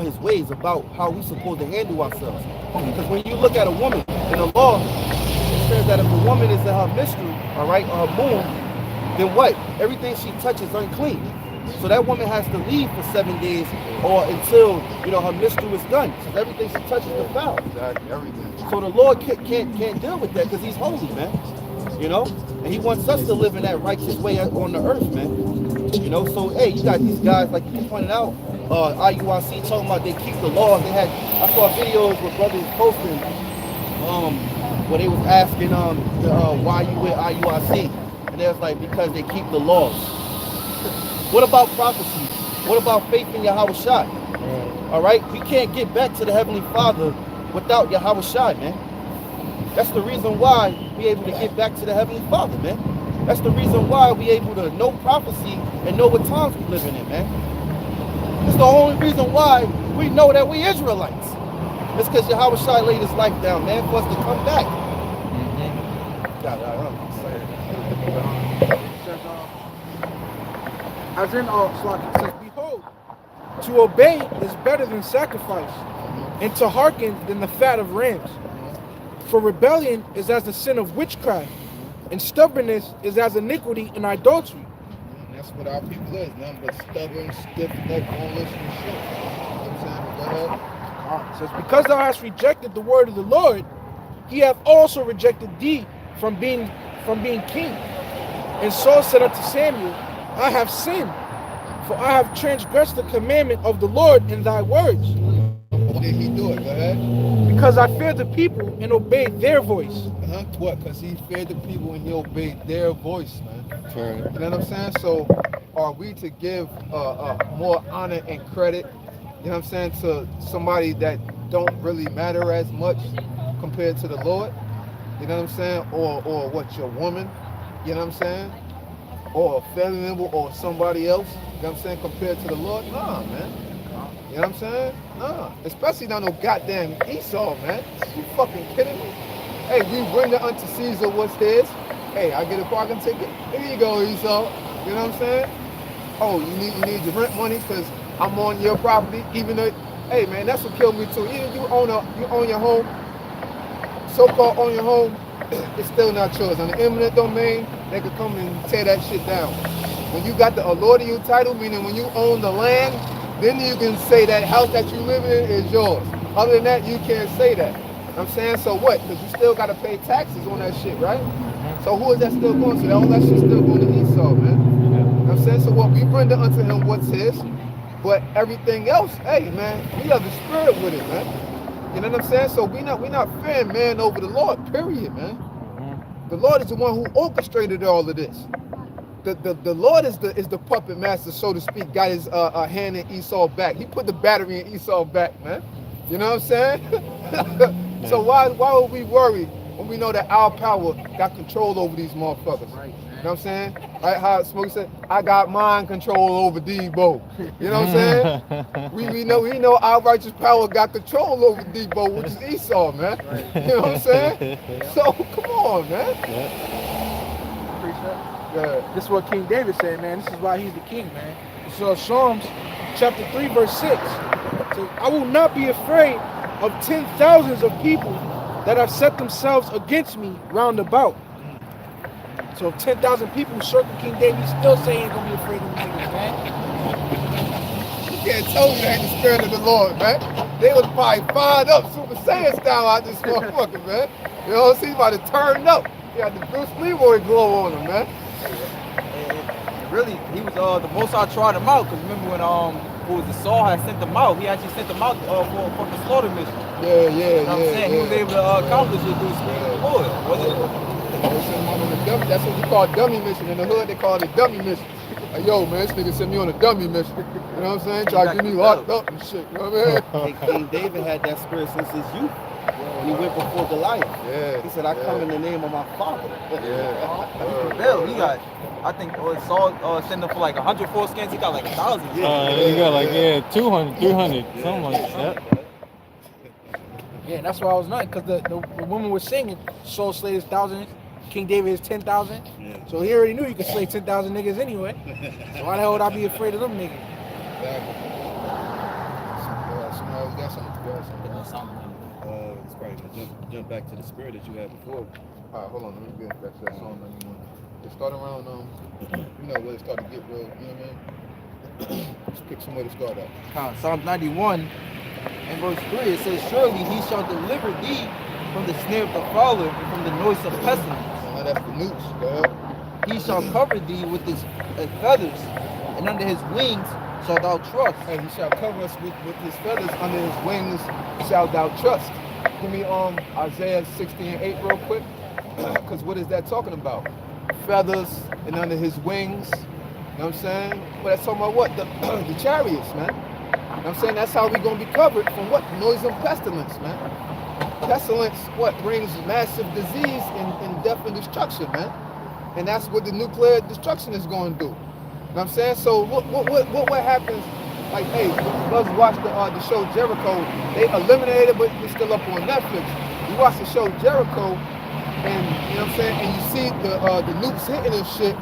his ways, about how we're supposed to handle ourselves. Because when you look at a woman in the law, it says that if a woman is in her mystery, all right, or her moon, then what? Everything she touches is unclean. So that woman has to leave for 7 days or until, you know, her mystery is done. So everything she touches is defiled. Exactly, everything. So the Lord can't deal with that because he's holy, man. You know? And he wants us to live in that righteous way on the earth, man. You know? So, hey, you got these guys, like you pointed out, IUIC talking about they keep the laws. I saw videos where brothers posting, where they was asking why you with IUIC. And they was like, because they keep the laws. What about prophecy? What about faith in Yahawashi? All right? We can't get back to the Heavenly Father without Yahawashi, man. That's the reason why we able to get back to the Heavenly Father, man. That's the reason why we able to know prophecy and know what times we living in, man. It's the only reason why we know that we Israelites. It's because Yahawashi laid his life down, man, for us to come back. As in, Slaki says, behold, to obey is better than sacrifice, and to hearken than the fat of rams. For rebellion is as the sin of witchcraft, and stubbornness is as iniquity and idolatry. And that's what our people is, nothing but stubborn, stiff-necked, boneless and shit. You know what I'm saying? Go ahead. It says, because thou hast rejected the word of the Lord, he hath also rejected thee from being king. And Saul said unto Samuel, I have sinned, for I have transgressed the commandment of the Lord in thy words. Why did he do it? Go ahead. Because I feared the people and obeyed their voice. What? Because he feared the people and he obeyed their voice, man. Right. You know what I'm saying? So are we to give more honor and credit you know what I'm saying, to somebody that don't really matter as much compared to the Lord, you know what I'm saying, or what, your woman, you know what I'm saying, or a family member or somebody else, you know what I'm saying, compared to the Lord? Nah, man. You know what I'm saying? Nah. Especially not no goddamn Esau, man. You fucking kidding me? Hey, we render unto Caesar what's his. Hey, I get a parking ticket. Here you go, Esau. You know what I'm saying? Oh, you need your rent money because I'm on your property, even though, hey man, that's what killed me too. Even if you own your home, so-called own your home, it's still not yours. On the eminent domain, they could come and tear that shit down. When you got the allure to you title, meaning when you own the land, then you can say that house that you live in is yours. Other than that, you can't say that. I'm saying, so what? Because you still got to pay taxes on that shit, right? So who is that still going to? All that shit still going to Esau, man. You know what I'm saying? So what? We render unto him what's his, but everything else, hey, man, we have the spirit with it, man. You know what I'm saying? So we not fearing man over the Lord, period, man. The Lord is the one who orchestrated all of this. The Lord is the puppet master, so to speak, got his hand in Esau's back. He put the battery in Esau's back, man. You know what I'm saying? So why would we worry when we know that our power got control over these motherfuckers? Right, you know what I'm saying? Right, how Smokey said, I got mind control over Debo. You know what I'm saying? we know our righteous power got control over Debo, which is Esau, man. Right. You know what I'm saying? So come on, man. Yeah. This is what King David said, man. This is why he's the king, man. So Psalms chapter 3, verse 6. So I will not be afraid of 10,000s of people that have set themselves against me round about. So if 10,000 people circle King David, he's still saying he ain't gonna be afraid of them niggas, man. You can't tell me that the spirit of the Lord, man. They was probably fired up, Super Saiyan style out this motherfucker, man. You know what I'm saying? He about to turn up. He had the Bruce Leroy glow on him, man. Really, he was the most I tried him out, because remember when who was the Saul had sent him out, he actually sent him out for the slaughter mission. Yeah. You know what I'm saying? He was able to accomplish it through the spirit of the Lord, wasn't it? That's what we call dummy mission. In the hood, they call it dummy mission. Like, yo, man, this nigga sent me on a dummy mission. You know what I'm saying? Try to get me locked up and shit. You know what I mean? King David had that spirit since his youth. When he went before Goliath. Yeah. He said, I come in the name of my father. Bill, he got, I think Saul sent him for like 100 foreskins. He got like 1,000. He got like 200, 300, something like that. Yeah, that's why I was not, because the woman was singing, Saul slayed his 1,000, King David is 10,000. Yeah. So he already knew he could slay 10,000 niggas anyway. So why the hell would I be afraid of them niggas? Somebody got something. It's probably jump back to the spirit that you had before. All right, hold on, let me get back to that song. It started around, you know, where it started to get real, you know what I mean? Let's pick somewhere to start at. Psalms 91 and verse 3, it says, surely he shall deliver thee from the snare of the fowler and from the noise of pestilence. That's the noose, girl. He shall cover thee with his feathers, and under his wings shalt thou trust. And he shall cover us with his feathers, under his wings shalt thou trust. Give me Isaiah 60:8 real quick, because what is that talking about? Feathers and under his wings. You know what I'm saying? Well, that's talking about what? The chariots, man. You know what I'm saying? That's how we gonna be covered from what? Noise and pestilence, man. Pestilence, what? Brings massive disease and death and destruction, man. And that's what the nuclear destruction is going to do. You know what I'm saying? So what happens? Like, hey, let's watch the show Jericho. They eliminated it, but it's still up on Netflix. You watch the show Jericho, and you know what I'm saying, and you see the nukes hitting and shit.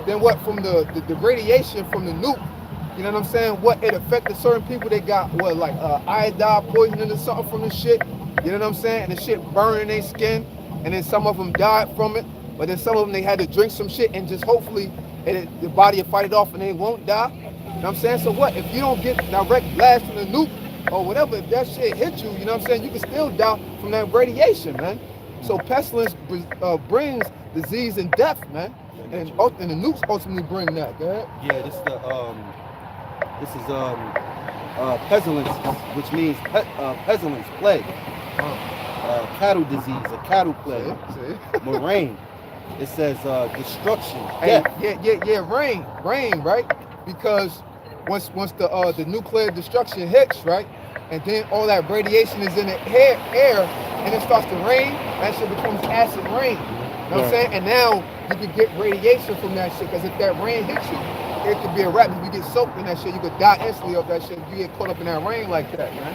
Then what? From the radiation from the nuke, you know what I'm saying? What it affected certain people? They got what, like iodine poisoning or something from the shit. You know what I'm saying? And the shit burning their skin, and then some of them died from it. But then some of them, they had to drink some shit and just hopefully the body will fight it off and they won't die. You know what I'm saying? So what? If you don't get direct blast from the nuke or whatever, if that shit hit you, you know what I'm saying? You can still die from that radiation, man. So pestilence brings disease and death, man. And the nukes ultimately bring that, go ahead. Yeah, this is pestilence, which means pestilence, plague. Cattle disease, a cattle plague. Moraine. It says destruction. Hey, yeah, rain, right? Because once the nuclear destruction hits, right, and then all that radiation is in the air, and it starts to rain, that shit becomes acid rain. You know what I'm saying? And now you can get radiation from that shit, because if that rain hits you, it could be a wrap. If you get soaked in that shit, you could die instantly of that shit if you get caught up in that rain like that, man.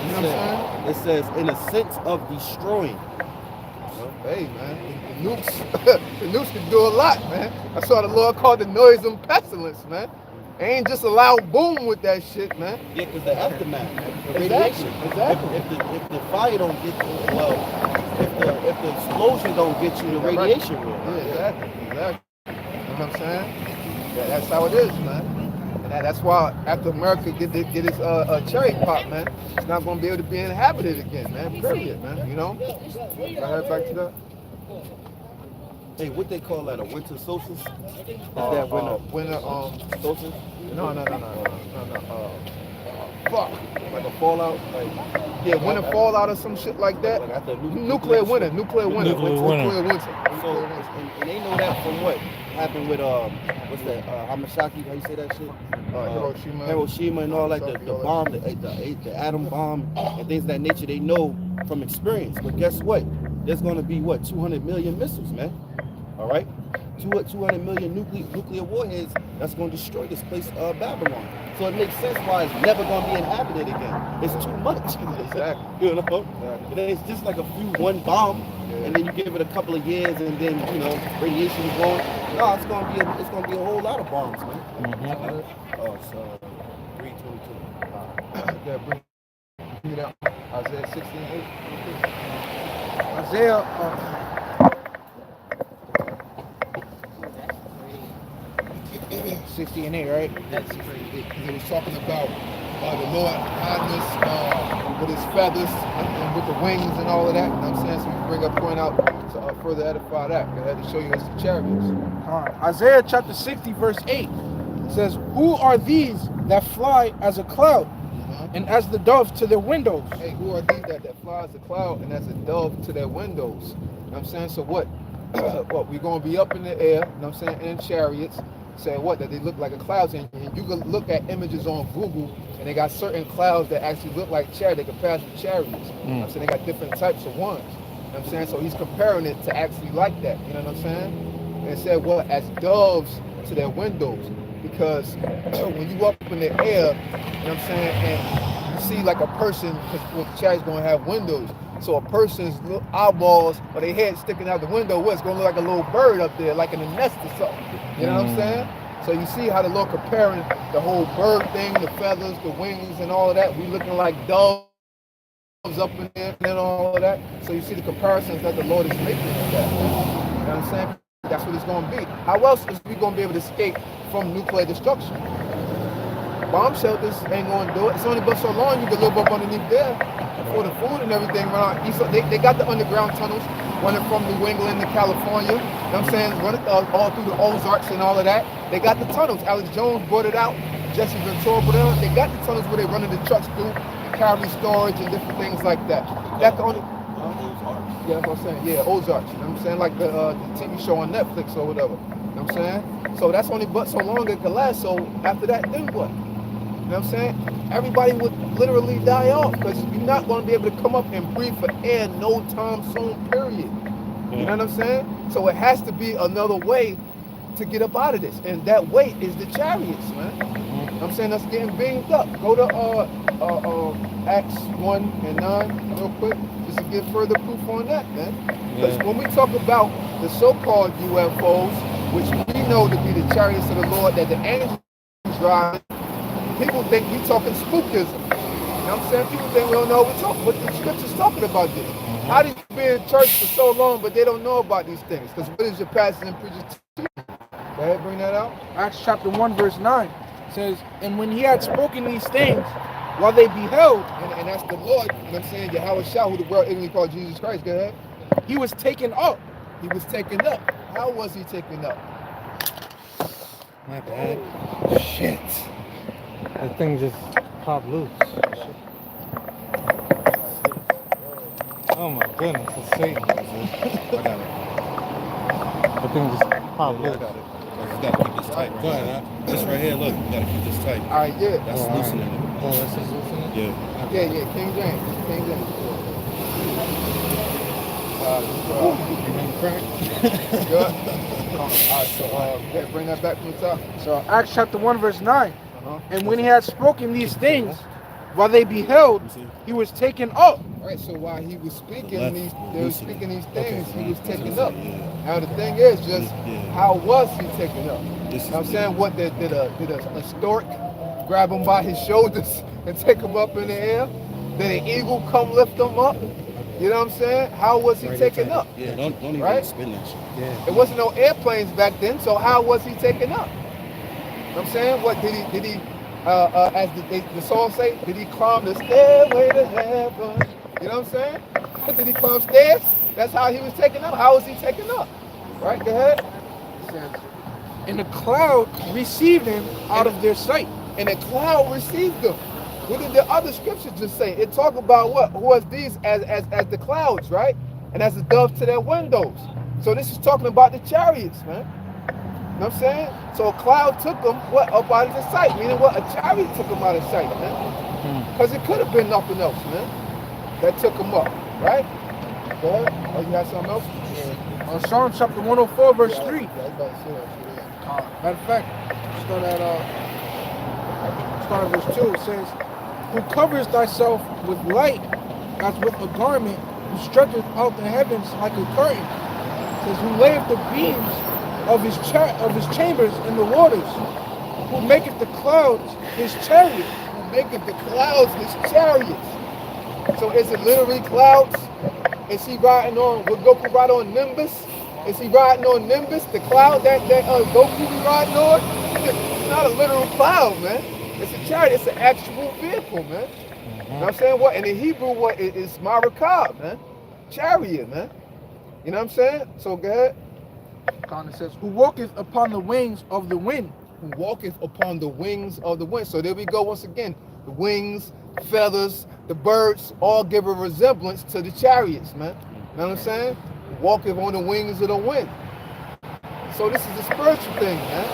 You know what I'm saying? It says, in a sense of destroying. Hey, man, the nukes can do a lot, man. That's why the Lord called the noise and pestilence, man. It ain't just a loud boom with that shit, man. Yeah, because the aftermath, man. The Exactly, radiation. exactly. If the fire don't get you, well, if the explosion don't get you, the radiation will. Yeah, exactly. You know what I'm saying? Yeah, that's how it is, man. And that's why after America get its cherry pop, man, it's not gonna be able to be inhabited again, man. Period, man. You know? Can I head back to that? Hey, what they call that? A winter solstice? Is that winter solstice? No. Fuck. Like a fallout? Like, yeah, winter fallout or some shit like that. Like after Nuclear winter. So, And they know that from what happened with what's that? Hamasaki? How you say that shit? Hiroshima and all like the bomb, the atom bomb and things of that nature. They know from experience. But guess what? There's going to be what 200 million missiles, man. All right, 200 million nuclear warheads. That's going to destroy this place, Babylon. So it makes sense why it's never going to be inhabited again. It's too much. Exactly. You know, it's just like one bomb, and then you give it a couple of years, and then radiation is going. No, it's going to be a whole lot of bombs, man. Oh, so 322. Yeah, bring it out. Isaiah 16:8. Isaiah 60:8, right? That's crazy. He was talking about the Lord hiding with his feathers and with the wings and all of that. You know what I'm saying? So we bring a point out to further edify that. I had to show you his chariots. Isaiah chapter 60, verse 8 says, "Who are these that fly as a cloud and as the dove to their windows?" Hey, who are these that fly as a cloud and as a dove to their windows? You know what I'm saying? So what? What, we're going to be up in the air, you know what I'm saying, in chariots. Say what? That they look like a clouds, and you can look at images on Google, and they got certain clouds that actually look like chariots. They can pass the chariots. You know what I'm saying? They got different types of ones. You know what I'm saying? So he's comparing it to actually like that. You know what I'm saying? And it said what? As doves to their windows, because when you up in the air, you know what I'm saying, and you see like a person, because the chariot's gonna have windows. So a person's little eyeballs or their head sticking out the window, what's going to look like a little bird up there, like in a nest or something. You know what I'm saying? So you see how the Lord comparing the whole bird thing, the feathers, the wings, and all of that. We looking like doves up in there and all of that. So you see the comparisons that the Lord is making with that. You know what I'm saying? That's what it's going to be. How else is we going to be able to escape from nuclear destruction? Bomb shelters ain't going to do it. It's only but so long you can live up underneath there. For the food and everything around. They got the underground tunnels running from New England to California. You know what I'm saying? Running all through the Ozarks and all of that. They got the tunnels. Alex Jones brought it out. Jesse Ventura brought it out. They got the tunnels where they running the trucks through, carry storage and different things like that. That's the only. Yeah, that's what I'm saying. Yeah, Ozarks. You know what I'm saying? Like the TV show on Netflix or whatever. You know what I'm saying? So that's only but so long it can last. So after that, then what? You know what I'm saying? Everybody would literally die off, because you're not going to be able to come up and breathe for air no time soon, period. You know what I'm saying? So it has to be another way to get up out of this. And that way is the chariots, man. You know what I'm saying? That's getting beamed up. Go to Acts 1 and 9 real quick, just to get further proof on that, man. Because when we talk about the so-called UFOs, which we know to be the chariots of the Lord that the angels drive, people think we talking spookism. You know what I'm saying? People think we don't know what the scripture's talking about this. How do you be in church for so long, but they don't know about these things? Because what is your pastor and preacher teaching? Go ahead, bring that out. Acts chapter 1, verse 9 says, "And when he had spoken these things, while they beheld," and that's the Lord, you know what I'm saying, YAHAWASHI, who the world ignorantly called Jesus Christ. Go ahead. "he was taken up." He was taken up. How was he taken up? My bad. Shit. That thing just popped loose. Oh my goodness, it's Satan. I got it. That thing just popped loose. I got it. You got to keep this tight. Go ahead, huh? This right here, look, you gotta keep this tight. All right, yeah. That's Oh, all right. loosening it. Oh, that's just loosening? Yeah. Yeah, King James. King James. Remember Frank? Good. All right, so yeah, bring that back from the top. So Acts chapter 1 verse 9. Uh-huh. And when he had spoken these things, while they beheld, he was taken up. All right, so while he was speaking Left, these, they were loosen it. speaking these Okay, things, he was taken yeah. up. Now the thing is just Yeah. how was he taken up? This You know what I'm is saying? What did a stork grab him by his shoulders and take him up in the air? Did an eagle come lift him up? You know what I'm saying? How was he taken up? Yeah, don't even Right? spin that shit. Yeah. There wasn't no airplanes back then, so how was he taken up? You know what I'm saying? What did he as the song say, did he climb the stairway to heaven? You know what I'm saying? Did he climb stairs? That's how he was taken up. How was he taken up? Right, go ahead. It says, and the cloud received him out of their sight. And the cloud received them. What did the other scriptures just say? It talk about what? Who was these as the clouds, right? And as the doves to their windows. So this is talking about the chariots, man. You know what I'm saying? So a cloud took them what up out of the sight. Meaning what? A chariot took them out of sight, man. Because it could have been nothing else, man. That took them up, right? Go ahead. Oh, you got something else? On Psalm chapter 104 verse 3. Yeah, I was about to say that shit, yeah. Matter of fact, start at verse 2. It says, who covers thyself with light as with a garment, who stretcheth out the heavens like a curtain. It says, who layeth the beams of his chambers in the waters, who maketh the clouds his chariot. Who maketh the clouds his chariots. So is it literally clouds? Is he riding on, would Goku ride on Nimbus? Is he riding on Nimbus, the cloud that Goku be riding on? It's not a literal cloud, man. It's a chariot, it's an actual vehicle, man. You know what I'm saying? What in the Hebrew, what is Marakab, man? Chariot, man. You know what I'm saying? So go ahead. It says, who walketh upon the wings of the wind. Who walketh upon the wings of the wind. So there we go once again. The wings, feathers, the birds all give a resemblance to the chariots, man. You know what I'm saying? Walketh on the wings of the wind. So this is a spiritual thing, man.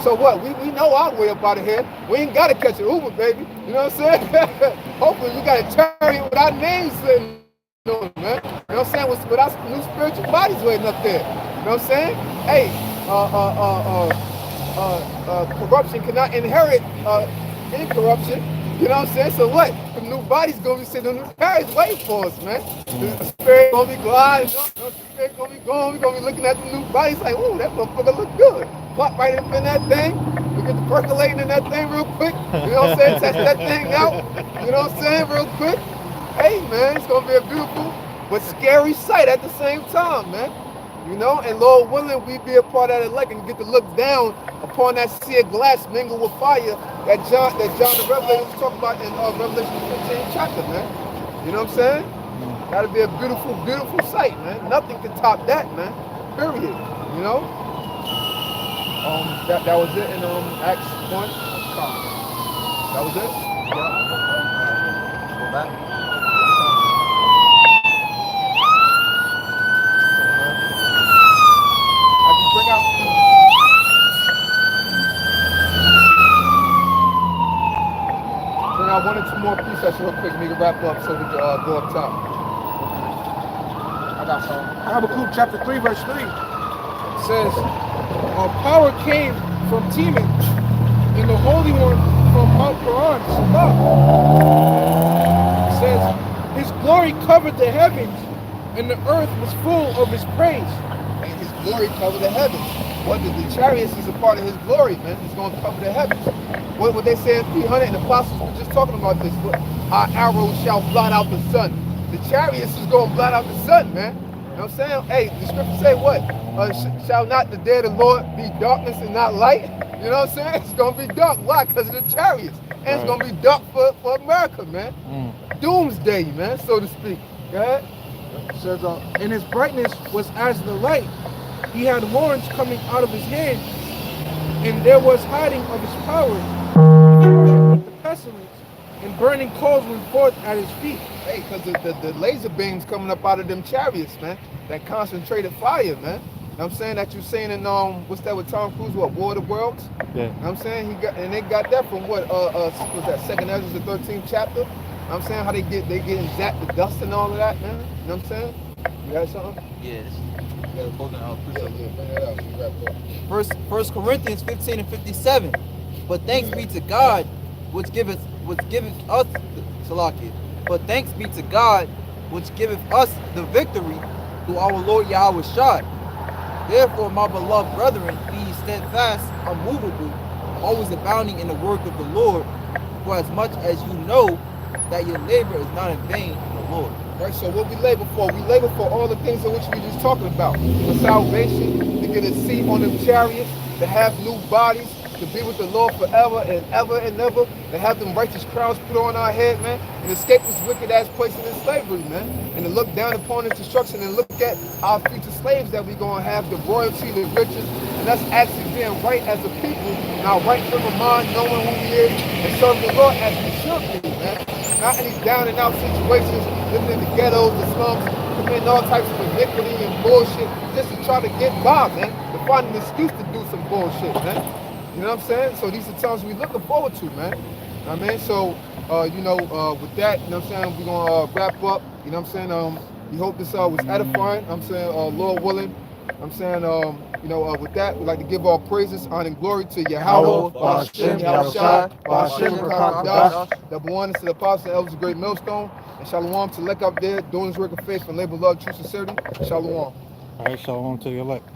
So what? We know our way up out of here. We ain't got to catch an Uber, baby. You know what I'm saying? Hopefully we got a chariot with our names sitting on it, man. You know what I'm saying? With our new spiritual bodies waiting up there. You know what I'm saying? Hey, corruption cannot inherit incorruption. You know what I'm saying? So what? The new body's gonna be sitting on the chariots waiting for us, man. The spirit gonna be gliding, the spirit gonna be going, we're gonna be looking at the new bodies like, ooh, that motherfucker look good. Pop right up in that thing. We get the percolating in that thing real quick. You know what I'm saying? Test that thing out. You know what I'm saying? Real quick. Hey man, it's gonna be a beautiful but scary sight at the same time, man. You know, and Lord willing, we be a part of that elect and get to look down upon that sea of glass mingled with fire that John the Revelator was talking about in Revelation 15 chapter, man. You know what I'm saying? Gotta be a beautiful, beautiful sight, man. Nothing can top that, man. Period. You know? That was it in Acts 1. That was it? Yeah. Go back. Bring out one or two more presets real quick, we can wrap up so we can go up top. I got some. Habakkuk chapter 3 verse 3. It says, power came from Teman, and the Holy One from Mount Paran. It says, his glory covered the heavens, and the earth was full of his praise. And his glory covered the heavens. What the chariots is a part of his glory, man. He's going to cover the heavens. What they say in 300, and the apostles were just talking about this. Our arrows shall blot out the sun. The chariots is going to blot out the sun, man. You know what I'm saying? Hey, the scripture say what? Shall not the day of the Lord be darkness and not light? You know what I'm saying? It's going to be dark. Why? Because of the chariots. And it's going to be dark for America, man. Doomsday, man, so to speak. Go ahead. It says, and his brightness was as the light. He had horns coming out of his hand, and there was hiding of his power. The pestilence and burning coals went forth at his feet. Hey, because the laser beams coming up out of them chariots, man. That concentrated fire, man. I'm saying that you're saying in what's that with Tom Cruise? What, War of the Worlds? Yeah. I'm saying they got that from what was that Second Ezra, the 13th chapter. I'm saying how they getting zapped the dust and all of that, man. You know what I'm saying? You got something? Yes. Yeah, bring that out. You got that. First Corinthians 15 and 57. But thanks be to God, which giveth us Salakia. But thanks be to God, which giveth us the victory through our Lord YAHAWASHI. Therefore, my beloved brethren, be ye steadfast, unmovable, always abounding in the work of the Lord, for as much as you know that your labor is not in vain in the Lord. Right, so what we labor for? We labor for all the things in which we just talking about. For salvation, to get a seat on them chariots, to have new bodies, to be with the Lord forever and ever and ever, to have them righteous crowns put on our head, man, and escape this wicked ass place in slavery, man, and to look down upon its destruction and look at our future slaves that we're going to have, the royalty, the riches, and us actually being right as a people, and our right frame of mind, knowing who we is, and serving the Lord as we should be, man. Not in these down and out situations, living in the ghettos, the slums, committing all types of iniquity and bullshit, just to try to get by, man, to find an excuse to do some bullshit, man. You know what I'm saying? So these are times we're looking forward to, man. I mean, so, with that, you know what I'm saying, we're going to wrap up, you know what I'm saying? We hope this was edifying, I'm saying, Lord willing. I'm saying, with that, we'd like to give all praises, honor, and glory to Yahawah, Hashem, Yahawashi, Hashem, Double honors to the apostles and elders of Great Millstone, and Shalawam to elect up there, doing his work of faith and labor, love, true sincerity. Shalawam. All right, shalom to the elect.